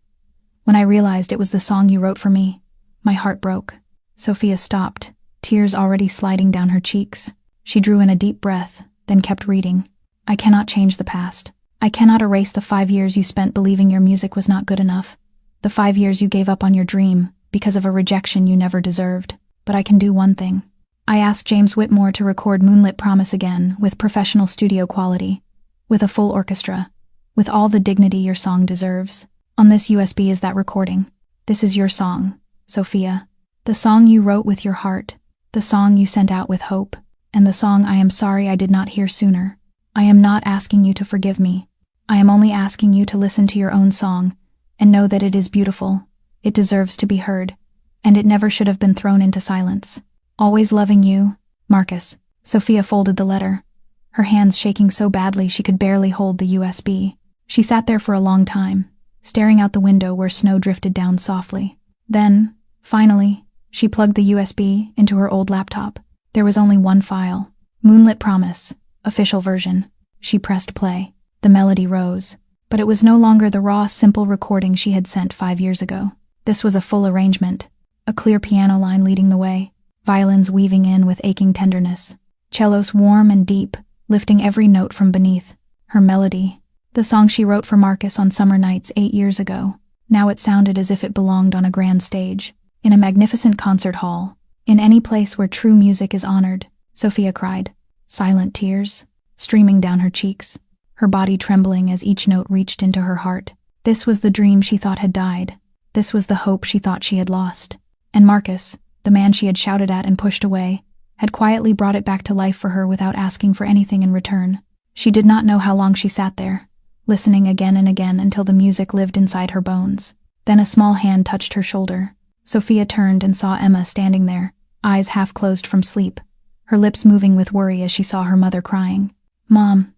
when I realized it was the song you wrote for me, my heart broke. Sophia stopped, tears already sliding down her cheeks. She drew in a deep breath, then kept reading. I cannot change the past. I cannot erase the 5 years you spent believing your music was not good enough. The 5 years you gave up on your dream because of a rejection you never deserved. But I can do one thing. I asked James Whitmore to record Moonlit Promise again with professional studio quality, with a full orchestra, with all the dignity your song deserves. On this USB is that recording. This is your song, Sophia. The song you wrote with your heart, the song you sent out with hope, and the song I am sorry I did not hear sooner. I am not asking you to forgive me. I am only asking you to listen to your own song and know that it is beautiful, it deserves to be heard, and it never should have been thrown into silence. Always loving you, Marcus. Sophia folded the letter, her hands shaking so badly she could barely hold the USB. She sat there for a long time, staring out the window where snow drifted down softly. Then, finally, she plugged the USB into her old laptop. There was only one file. Moonlit Promise, official version. She pressed play. The melody rose, but it was no longer the raw, simple recording she had sent 5 years ago. This was a full arrangement, a clear piano line leading the way, violins weaving in with aching tenderness, cellos warm and deep, lifting every note from beneath. Her melody, the song she wrote for Marcus on summer nights 8 years ago. Now it sounded as if it belonged on a grand stage, in a magnificent concert hall, in any place where true music is honored. Sophia cried, silent tears streaming down her cheeks, her body trembling as each note reached into her heart. This was the dream she thought had died. This was the hope she thought she had lost. And Marcus, the man she had shouted at and pushed away, had quietly brought it back to life for her without asking for anything in return. She did not know how long she sat there, listening again and again until the music lived inside her bones. Then a small hand touched her shoulder. Sophia turned and saw Emma standing there, eyes half closed from sleep, her lips moving with worry as she saw her mother crying. "Mom,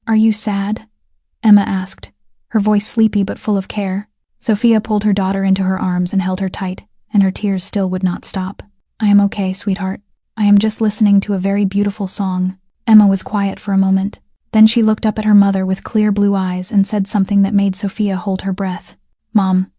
are you sad?" Emma asked, her voice sleepy but full of care. Sophia pulled her daughter into her arms and held her tight, and her tears still would not stop. "I am okay, sweetheart. I am just listening to a very beautiful song." Emma was quiet for a moment. Then she looked up at her mother with clear blue eyes and said something that made Sophia hold her breath. "Mom,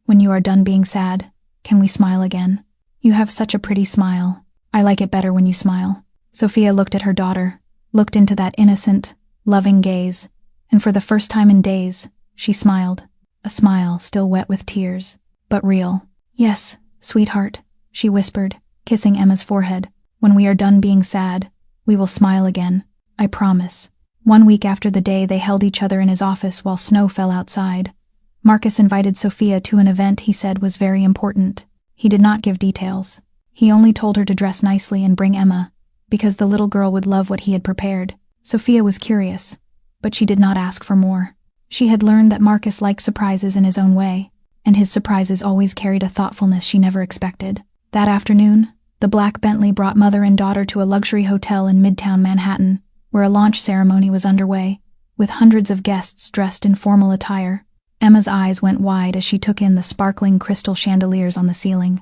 when you are done being sad, can we smile again? You have such a pretty smile. I like it better when you smile." Sophia looked at her daughter, looked into that innocent, loving gaze, and for the first time in days, she smiled. A smile still wet with tears, but real. "Yes, sweetheart," she whispered, kissing Emma's forehead. "When we are done being sad, we will smile again. I promise." 1 week after the day they held each other in his office while snow fell outside, Marcus invited Sophia to an event he said was very important. He did not give details. He only told her to dress nicely and bring Emma, because the little girl would love what he had prepared. Sophia was curious, but she did not ask for more. She had learned that Marcus liked surprises in his own way, and his surprises always carried a thoughtfulness she never expected. That afternoon, the black Bentley brought mother and daughter to a luxury hotel in Midtown Manhattan, where a launch ceremony was underway, with hundreds of guests dressed in formal attire. Emma's eyes went wide as she took in the sparkling crystal chandeliers on the ceiling,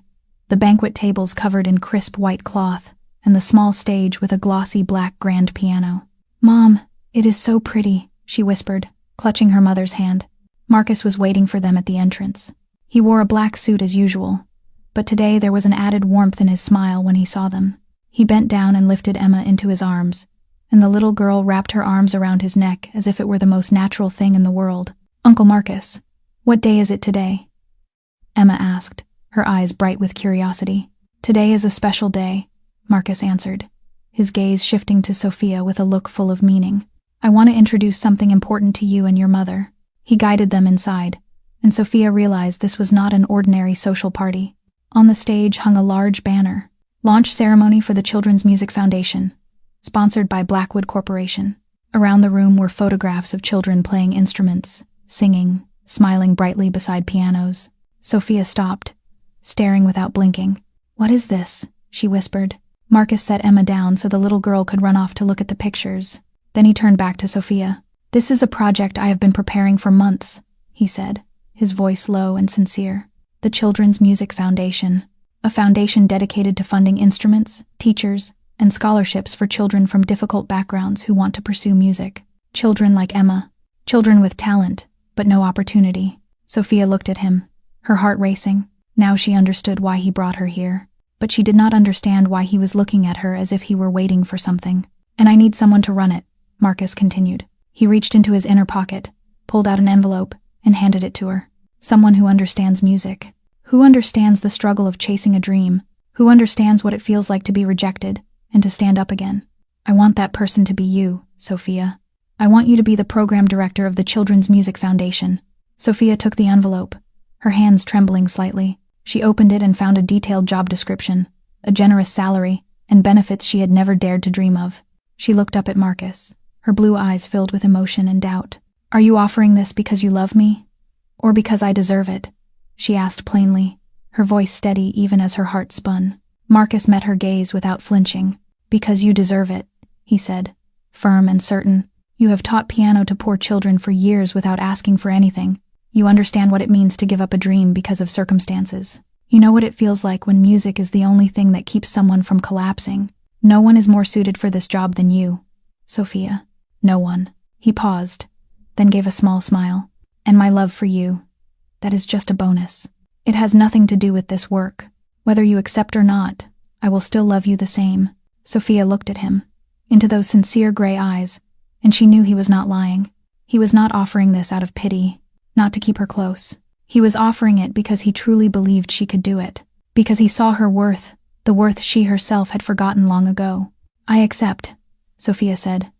the banquet tables covered in crisp white cloth, and the small stage with a glossy black grand piano. "Mom, it is so pretty," she whispered, clutching her mother's hand. Marcus was waiting for them at the entrance. He wore a black suit as usual, but today there was an added warmth in his smile when he saw them. He bent down and lifted Emma into his arms, and the little girl wrapped her arms around his neck as if it were the most natural thing in the world. "Uncle Marcus, what day is it today?" Emma asked, her eyes bright with curiosity. "Today is a special day," Marcus answered, his gaze shifting to Sophia with a look full of meaning. "I want to introduce something important to you and your mother." He guided them inside, and Sophia realized this was not an ordinary social party. On the stage hung a large banner, "Launch Ceremony for the Children's Music Foundation," sponsored by Blackwood Corporation. Around the room were photographs of children playing instruments, singing, smiling brightly beside pianos. Sophia stopped, staring without blinking. "What is this?" she whispered. Marcus set Emma down so the little girl could run off to look at the pictures. Then he turned back to Sophia. "This is a project I have been preparing for months," he said, his voice low and sincere. "The Children's Music Foundation. A foundation dedicated to funding instruments, teachers, and scholarships for children from difficult backgrounds who want to pursue music. Children like Emma. Children with talent, but no opportunity." Sophia looked at him, her heart racing. Now she understood why he brought her here. But she did not understand why he was looking at her as if he were waiting for something. "And I need someone to run it," Marcus continued. He reached into his inner pocket, pulled out an envelope, and handed it to her. "Someone who understands music. Who understands the struggle of chasing a dream. Who understands what it feels like to be rejected and to stand up again. I want that person to be you, Sophia. I want you to be the program director of the Children's Music Foundation." Sophia took the envelope, her hands trembling slightly. She opened it and found a detailed job description, a generous salary, and benefits she had never dared to dream of. She looked up at Marcus, her blue eyes filled with emotion and doubt. "Are you offering this because you love me? Or because I deserve it?" she asked plainly, her voice steady even as her heart spun. Marcus met her gaze without flinching. "Because you deserve it," he said, firm and certain. "You have taught piano to poor children for years without asking for anything. You understand what it means to give up a dream because of circumstances. You know what it feels like when music is the only thing that keeps someone from collapsing. No one is more suited for this job than you, Sophia. No one." He paused, then gave a small smile. "And my love for you, that is just a bonus. It has nothing to do with this work. Whether you accept or not, I will still love you the same." Sophia looked at him, into those sincere gray eyes, and she knew he was not lying. He was not offering this out of pity, not to keep her close. He was offering it because he truly believed she could do it, because he saw her worth, the worth she herself had forgotten long ago. "I accept," Sophia said,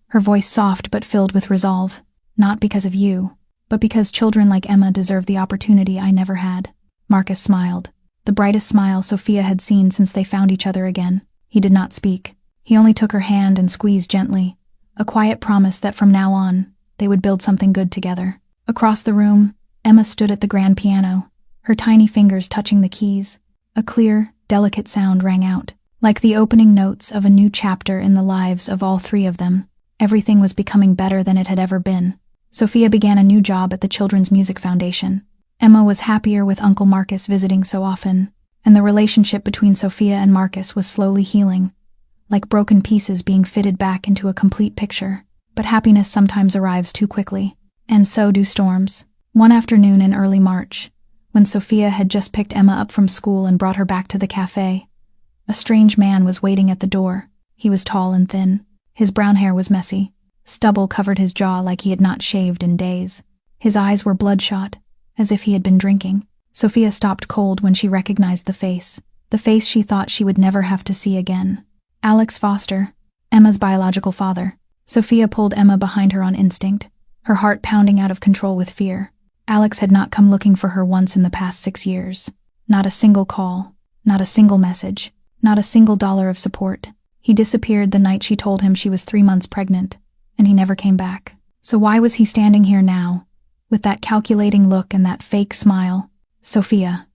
her voice soft but filled with resolve. "Not because of you, but because children like Emma deserve the opportunity I never had." Marcus smiled, the brightest smile Sophia had seen since they found each other again. He did not speak. He only took her hand and squeezed gently, a quiet promise that from now on, they would build something good together. Across the room, Emma stood at the grand piano, her tiny fingers touching the keys. A clear, delicate sound rang out, like the opening notes of a new chapter in the lives of all three of them. Everything was becoming better than it had ever been. Sophia began a new job at the Children's Music Foundation. Emma was happier with Uncle Marcus visiting so often, and the relationship between Sophia and Marcus was slowly healing, like broken pieces being fitted back into a complete picture. But happiness sometimes arrives too quickly, and so do storms. One afternoon in early March, when Sophia had just picked Emma up from school and brought her back to the cafe, a strange man was waiting at the door. He was tall and thin. His brown hair was messy. Stubble covered his jaw like he had not shaved in days. His eyes were bloodshot, as if he had been drinking. Sophia stopped cold when she recognized the face she thought she would never have to see again. Alex Foster, Emma's biological father. Sophia pulled Emma behind her on instinct, her heart pounding out of control with fear. Alex had not come looking for her once in the past 6 years. Not a single call, not a single message, not a single dollar of support. He disappeared the night she told him she was 3 months pregnant, and he never came back. So why was he standing here now, with that calculating look and that fake smile? "Sophia."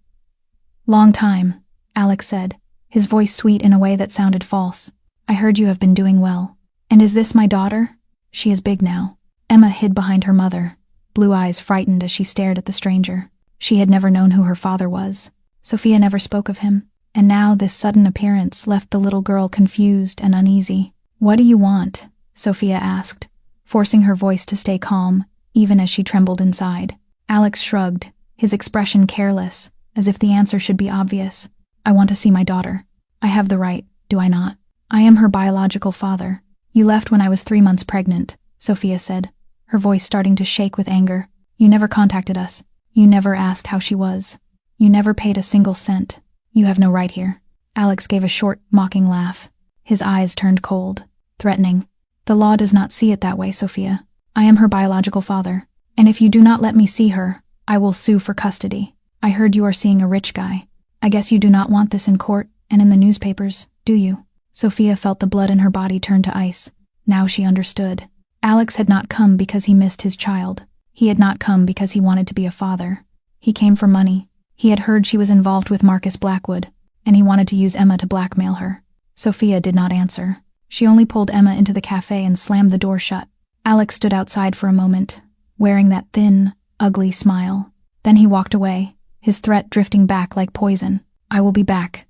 "Long time," Alex said, his voice sweet in a way that sounded false. "I heard you have been doing well. And is this my daughter? She is big now." Emma hid behind her mother, blue eyes frightened as she stared at the stranger. She had never known who her father was. Sophia never spoke of him, and now this sudden appearance left the little girl confused and uneasy. "What do you want?" Sophia asked, forcing her voice to stay calm, even as she trembled inside. Alex shrugged, his expression careless, as if the answer should be obvious. "I want to see my daughter. I have the right, do I not? I am her biological father." "You left when I was 3 months pregnant," Sophia said, her voice starting to shake with anger. "You never contacted us. You never asked how she was. You never paid a single cent. You have no right here." Alex gave a short, mocking laugh. His eyes turned cold, threatening. "The law does not see it that way, Sophia. I am her biological father, and if you do not let me see her, I will sue for custody. I heard you are seeing a rich guy. I guess you do not want this in court and in the newspapers, do you?" Sophia felt the blood in her body turn to ice. Now she understood. Alex had not come because he missed his child. He had not come because he wanted to be a father. He came for money. He had heard she was involved with Marcus Blackwood, and he wanted to use Emma to blackmail her. Sophia did not answer. She only pulled Emma into the cafe and slammed the door shut. Alex stood outside for a moment, wearing that thin, ugly smile. Then he walked away, his threat drifting back like poison. I will be back,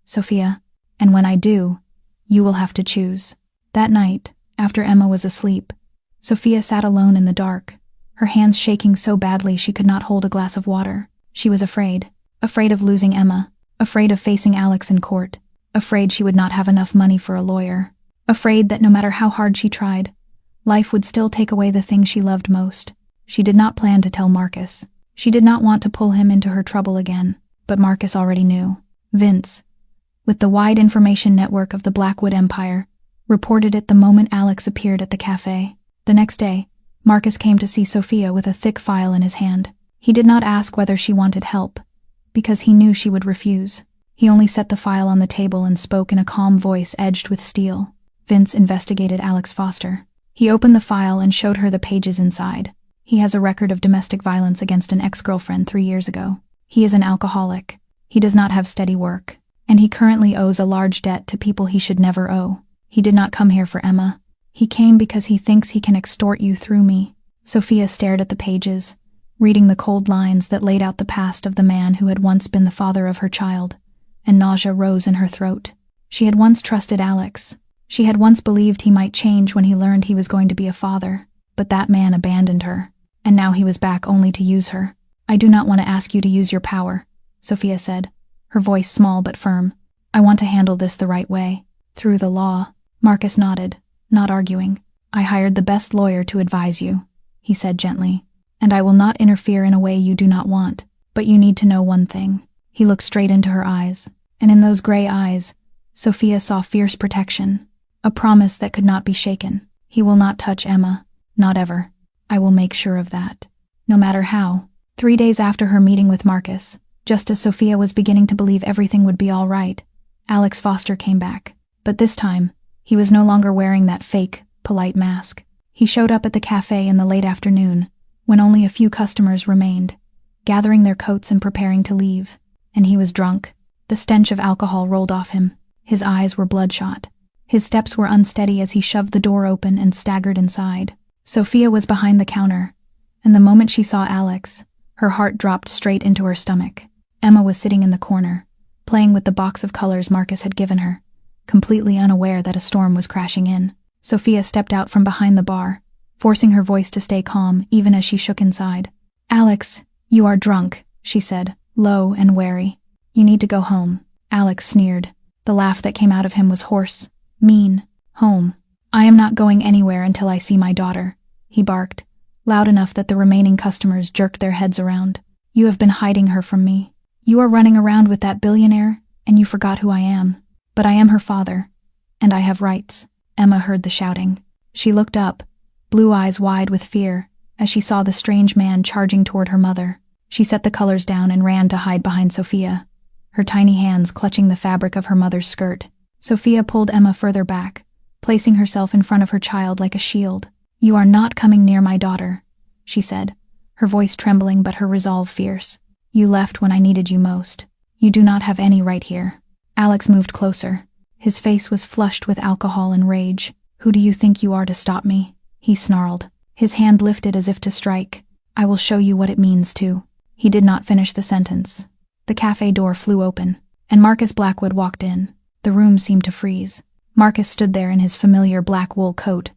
Sophia, and when I do, you will have to choose. That night, after Emma was asleep, Sophia sat alone in the dark, her hands shaking so badly she could not hold a glass of water. She was afraid of losing Emma, afraid of facing Alex in court, afraid she would not have enough money for a lawyer, afraid that no matter how hard she tried, life would still take away the thing she loved most. She did not plan to tell Marcus. She did not want to pull him into her trouble again, but Marcus already knew. Vince, with the wide information network of the Blackwood Empire, reported it the moment Alex appeared at the cafe. The next day, Marcus came to see Sophia with a thick file in his hand. He did not ask whether she wanted help, because he knew she would refuse. He only set the file on the table and spoke in a calm voice edged with steel. Vince investigated Alex Foster. He opened the file and showed her the pages inside. He has a record of domestic violence against an ex-girlfriend 3 years ago. He is an alcoholic. He does not have steady work, and he currently owes a large debt to people he should never owe. He did not come here for Emma. He came because he thinks he can extort you through me. Sophia stared at the pages, reading the cold lines that laid out the past of the man who had once been the father of her child, and nausea rose in her throat. She had once trusted Alex. She had once believed he might change when he learned he was going to be a father, but that man abandoned her, and now he was back only to use her. I do not want to ask you to use your power, Sophia said, her voice small but firm. I want to handle this the right way, through the law. Marcus nodded, not arguing. I hired the best lawyer to advise you, he said gently, and I will not interfere in a way you do not want, but you need to know one thing. He looked straight into her eyes, and in those gray eyes, Sophia saw fierce protection, a promise that could not be shaken. He will not touch Emma, not ever. I will make sure of that. No matter how. 3 days after her meeting with Marcus, just as Sophia was beginning to believe everything would be all right, Alex Foster came back. But this time, he was no longer wearing that fake, polite mask. He showed up at the cafe in the late afternoon, when only a few customers remained, gathering their coats and preparing to leave. And he was drunk. The stench of alcohol rolled off him. His eyes were bloodshot. His steps were unsteady as he shoved the door open and staggered inside. Sophia was behind the counter, and the moment she saw Alex, her heart dropped straight into her stomach. Emma was sitting in the corner, playing with the box of colors Marcus had given her, completely unaware that a storm was crashing in. Sophia stepped out from behind the bar, forcing her voice to stay calm even as she shook inside. Alex, you are drunk, she said, low and wary. You need to go home. Alex sneered. The laugh that came out of him was hoarse, mean. Home. I am not going anywhere until I see my daughter, he barked, loud enough that the remaining customers jerked their heads around. You have been hiding her from me. You are running around with that billionaire, and you forgot who I am. But I am her father, and I have rights. Emma heard the shouting. She looked up, blue eyes wide with fear, as she saw the strange man charging toward her mother. She set the colors down and ran to hide behind Sophia, her tiny hands clutching the fabric of her mother's skirt. Sophia pulled Emma further back, placing herself in front of her child like a shield. You are not coming near my daughter, she said, her voice trembling but her resolve fierce. You left when I needed you most. You do not have any right here. Alex moved closer. His face was flushed with alcohol and rage. Who do you think you are to stop me? He snarled, his hand lifted as if to strike. I will show you what it means to. He did not finish the sentence. The cafe door flew open, and Marcus Blackwood walked in. The room seemed to freeze. Marcus stood there in his familiar black wool coat,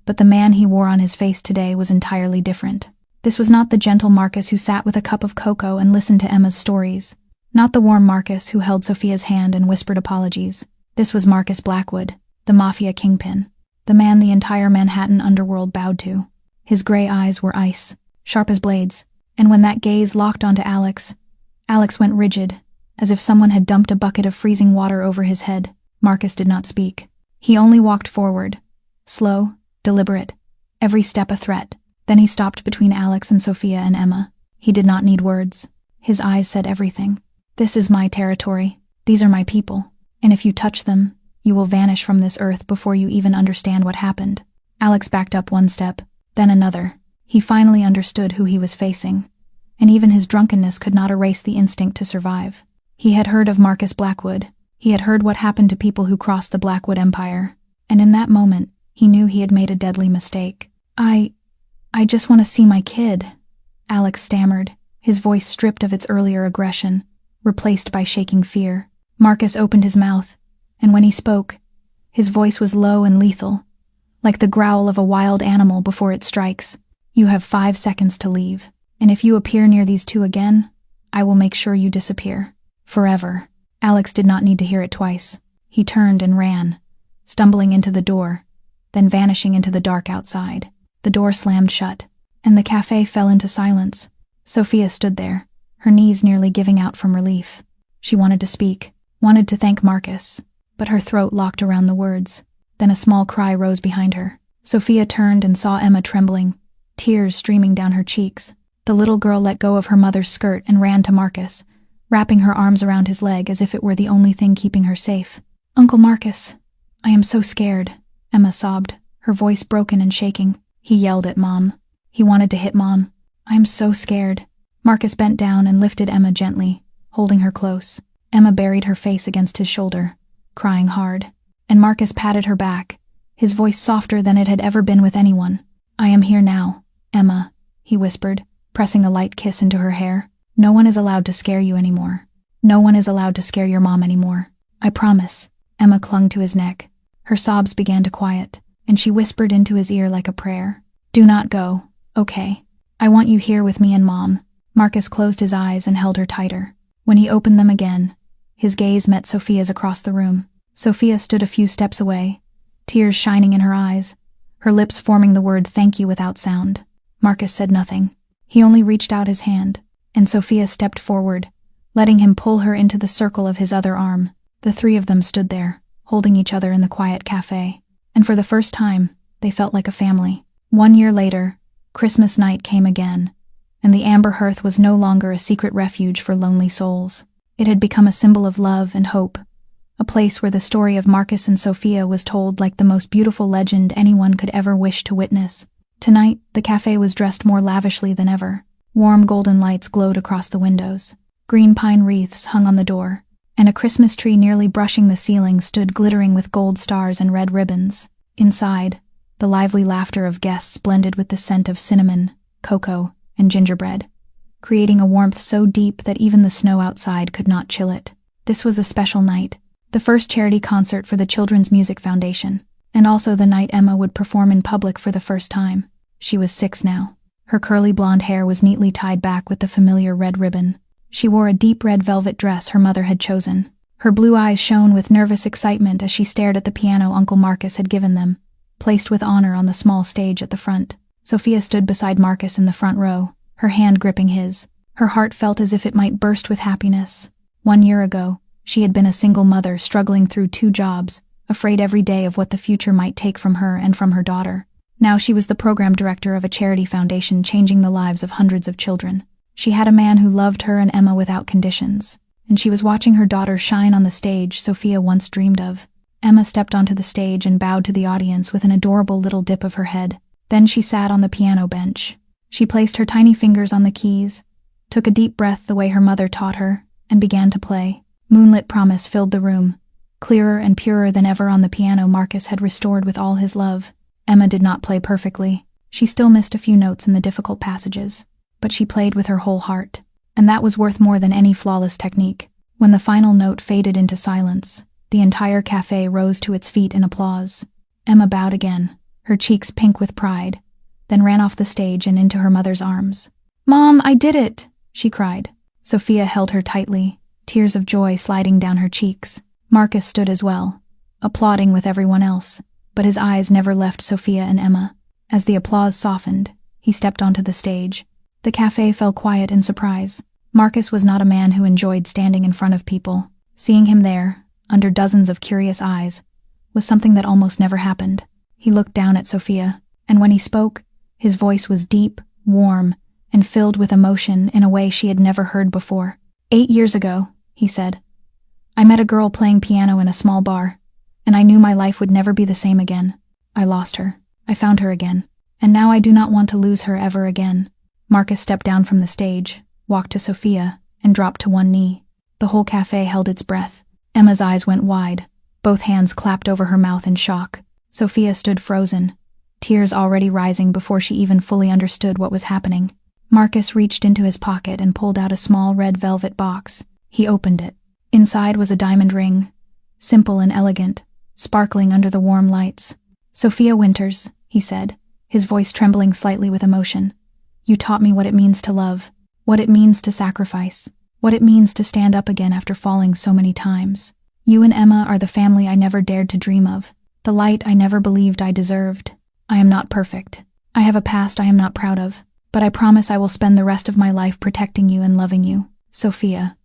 but the man he wore on his face today was entirely different. This was not the gentle Marcus who sat with a cup of cocoa and listened to Emma's stories. Not the warm Marcus who held Sophia's hand and whispered apologies. This was Marcus Blackwood, the Mafia kingpin, the man the entire Manhattan underworld bowed to. His gray eyes were ice, sharp as blades, and when that gaze locked onto Alex went rigid, as if someone had dumped a bucket of freezing water over his head. Marcus did not speak. He only walked forward, slow, deliberate, every step a threat. Then he stopped between Alex and Sophia and Emma. He did not need words. His eyes said everything. This is my territory. These are my people. And if you touch them, you will vanish from this earth before you even understand what happened. Alex backed up one step, then another. He finally understood who he was facing, and even his drunkenness could not erase the instinct to survive. He had heard of Marcus Blackwood. He had heard what happened to people who crossed the Blackwood Empire. and in that moment, he knew he had made a deadly mistake. I just want to see my kid," Alex stammered, his voice stripped of its earlier aggression, replaced by shaking fear. Marcus opened his mouth, and when he spoke, his voice was low and lethal, like the growl of a wild animal before it strikes. "You have 5 seconds to leave, and if you appear near these two again, I will make sure you disappear. Forever." Alex did not need to hear it twice. He turned and ran, stumbling into the door, then vanishing into the dark outside. The door slammed shut, and the cafe fell into silence. Sophia stood there, her knees nearly giving out from relief. She wanted to speak, wanted to thank Marcus, but her throat locked around the words. Then a small cry rose behind her. Sophia turned and saw Emma trembling, tears streaming down her cheeks. The little girl let go of her mother's skirt and ran to Marcus, wrapping her arms around his leg as if it were the only thing keeping her safe. "Uncle Marcus, I am so scared," Emma sobbed, her voice broken and shaking. He yelled at Mom. He wanted to hit Mom. "I am so scared." Marcus bent down and lifted Emma gently, holding her close. Emma buried her face against his shoulder, crying hard, and Marcus patted her back, his voice softer than it had ever been with anyone. "I am here now, Emma," he whispered, pressing a light kiss into her hair. "No one is allowed to scare you anymore. No one is allowed to scare your mom anymore. I promise." Emma clung to his neck. Her sobs began to quiet, and she whispered into his ear like a prayer. "Do not go, okay? I want you here with me and Mom." Marcus closed his eyes and held her tighter. When he opened them again, his gaze met Sophia's across the room. Sophia stood a few steps away, tears shining in her eyes, her lips forming the word thank you without sound. Marcus said nothing. He only reached out his hand, and Sophia stepped forward, letting him pull her into the circle of his other arm. The three of them stood there, holding each other in the quiet cafe, and for the first time, they felt like a family. 1 year later, Christmas night came again, and the amber hearth was no longer a secret refuge for lonely souls. It had become a symbol of love and hope, a place where the story of Marcus and Sophia was told like the most beautiful legend anyone could ever wish to witness. Tonight, the cafe was dressed more lavishly than ever. Warm golden lights glowed across the windows. Green pine wreaths hung on the door, and a Christmas tree nearly brushing the ceiling stood glittering with gold stars and red ribbons. Inside, the lively laughter of guests blended with the scent of cinnamon, cocoa, and gingerbread, creating a warmth so deep that even the snow outside could not chill it. This was a special night, the first charity concert for the Children's Music Foundation, and also the night Emma would perform in public for the first time. She was 6 now. Her curly blonde hair was neatly tied back with the familiar red ribbon. She wore a deep red velvet dress her mother had chosen. Her blue eyes shone with nervous excitement as she stared at the piano Uncle Marcus had given them, placed with honor on the small stage at the front. Sophia stood beside Marcus in the front row, her hand gripping his. Her heart felt as if it might burst with happiness. 1 year ago, she had been a single mother struggling through 2 jobs, afraid every day of what the future might take from her and from her daughter. Now she was the program director of a charity foundation changing the lives of hundreds of children. She had a man who loved her and Emma without conditions, and she was watching her daughter shine on the stage Sophia once dreamed of. Emma stepped onto the stage and bowed to the audience with an adorable little dip of her head. Then she sat on the piano bench. She placed her tiny fingers on the keys, took a deep breath the way her mother taught her, and began to play. Moonlit promise filled the room, clearer and purer than ever on the piano Marcus had restored with all his love. Emma did not play perfectly. She still missed a few notes in the difficult passages, but she played with her whole heart, and that was worth more than any flawless technique. When the final note faded into silence, the entire cafe rose to its feet in applause. Emma bowed again, her cheeks pink with pride, then ran off the stage and into her mother's arms. "Mom, I did it!" she cried. Sophia held her tightly, tears of joy sliding down her cheeks. Marcus stood as well, applauding with everyone else, but his eyes never left Sophia and Emma. As the applause softened, he stepped onto the stage. The cafe fell quiet in surprise. Marcus was not a man who enjoyed standing in front of people. Seeing him there, under dozens of curious eyes, was something that almost never happened. He looked down at Sophia, and when he spoke, his voice was deep, warm, and filled with emotion in a way she had never heard before. 8 years ago, he said, I met a girl playing piano in a small bar, and I knew my life would never be the same again. I lost her. I found her again, and now I do not want to lose her ever again. Marcus stepped down from the stage, walked to Sophia, and dropped to one knee. The whole cafe held its breath. Emma's eyes went wide. Both hands clapped over her mouth in shock. Sophia stood frozen, tears already rising before she even fully understood what was happening. Marcus reached into his pocket and pulled out a small red velvet box. He opened it. Inside was a diamond ring, simple and elegant, sparkling under the warm lights. "Sophia Winters," he said, his voice trembling slightly with emotion. "You taught me what it means to love, what it means to sacrifice, what it means to stand up again after falling so many times. You and Emma are the family I never dared to dream of, the light I never believed I deserved. I am not perfect. I have a past I am not proud of, but I promise I will spend the rest of my life protecting you and loving you. Sophia,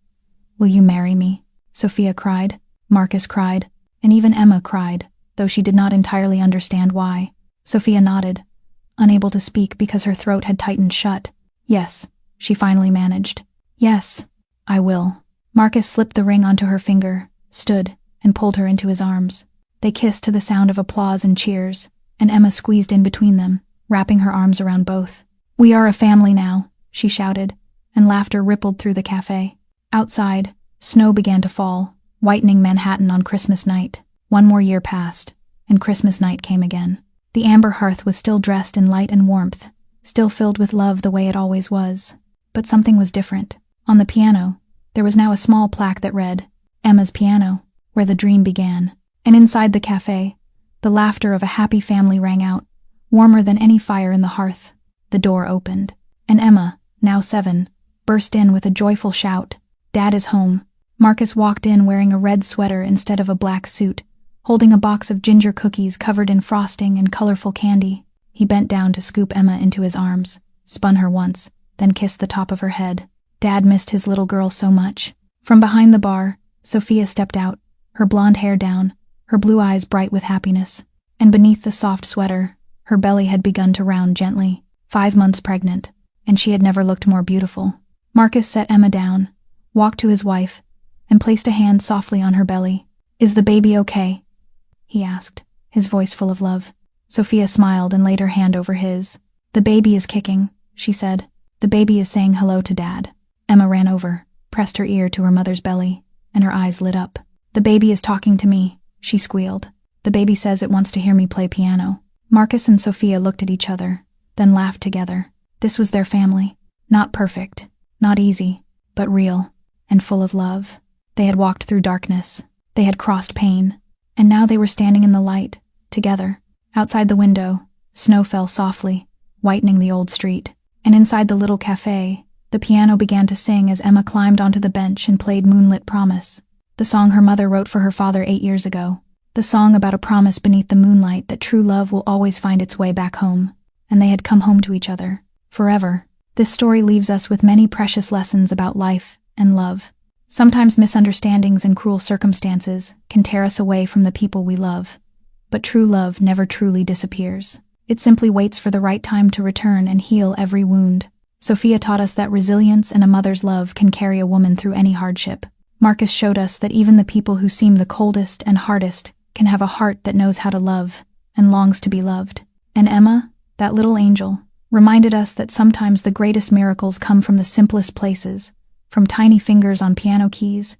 will you marry me?" Sophia cried, Marcus cried, and even Emma cried, though she did not entirely understand why. Sophia nodded, unable to speak because her throat had tightened shut. "Yes," she finally managed. "Yes, I will." Marcus slipped the ring onto her finger, stood, and pulled her into his arms. They kissed to the sound of applause and cheers, and Emma squeezed in between them, wrapping her arms around both. "We are a family now," she shouted, and laughter rippled through the cafe. Outside, snow began to fall, whitening Manhattan on Christmas night. One more year passed, and Christmas night came again. The amber hearth was still dressed in light and warmth, still filled with love the way it always was. But something was different. On the piano, there was now a small plaque that read, "Emma's Piano, where the dream began." And inside the cafe, the laughter of a happy family rang out, warmer than any fire in the hearth. The door opened, and Emma, now 7, burst in with a joyful shout. "Dad is home." Marcus walked in wearing a red sweater instead of a black suit, holding a box of ginger cookies covered in frosting and colorful candy. He bent down to scoop Emma into his arms, spun her once, then kissed the top of her head. Dad missed his little girl so much. From behind the bar, Sophia stepped out, her blonde hair down, her blue eyes bright with happiness. And beneath the soft sweater, her belly had begun to round gently. 5 months pregnant, and she had never looked more beautiful. Marcus set Emma down, walked to his wife, and placed a hand softly on her belly. "Is the baby okay?" he asked, his voice full of love. Sophia smiled and laid her hand over his. "The baby is kicking," she said. "The baby is saying hello to Dad." Emma ran over, pressed her ear to her mother's belly, and her eyes lit up. "The baby is talking to me," she squealed. "The baby says it wants to hear me play piano." Marcus and Sophia looked at each other, then laughed together. This was their family. Not perfect, not easy, but real, and full of love. They had walked through darkness. They had crossed pain. And now they were standing in the light, together. Outside the window, snow fell softly, whitening the old street. And inside the little cafe, the piano began to sing as Emma climbed onto the bench and played Moonlit Promise, the song her mother wrote for her father 8 years ago. The song about a promise beneath the moonlight that true love will always find its way back home. And they had come home to each other, forever. This story leaves us with many precious lessons about life and love. Sometimes misunderstandings and cruel circumstances can tear us away from the people we love. But true love never truly disappears. It simply waits for the right time to return and heal every wound. Sophia taught us that resilience and a mother's love can carry a woman through any hardship. Marcus showed us that even the people who seem the coldest and hardest can have a heart that knows how to love and longs to be loved. And Emma, that little angel, reminded us that sometimes the greatest miracles come from the simplest places, from tiny fingers on piano keys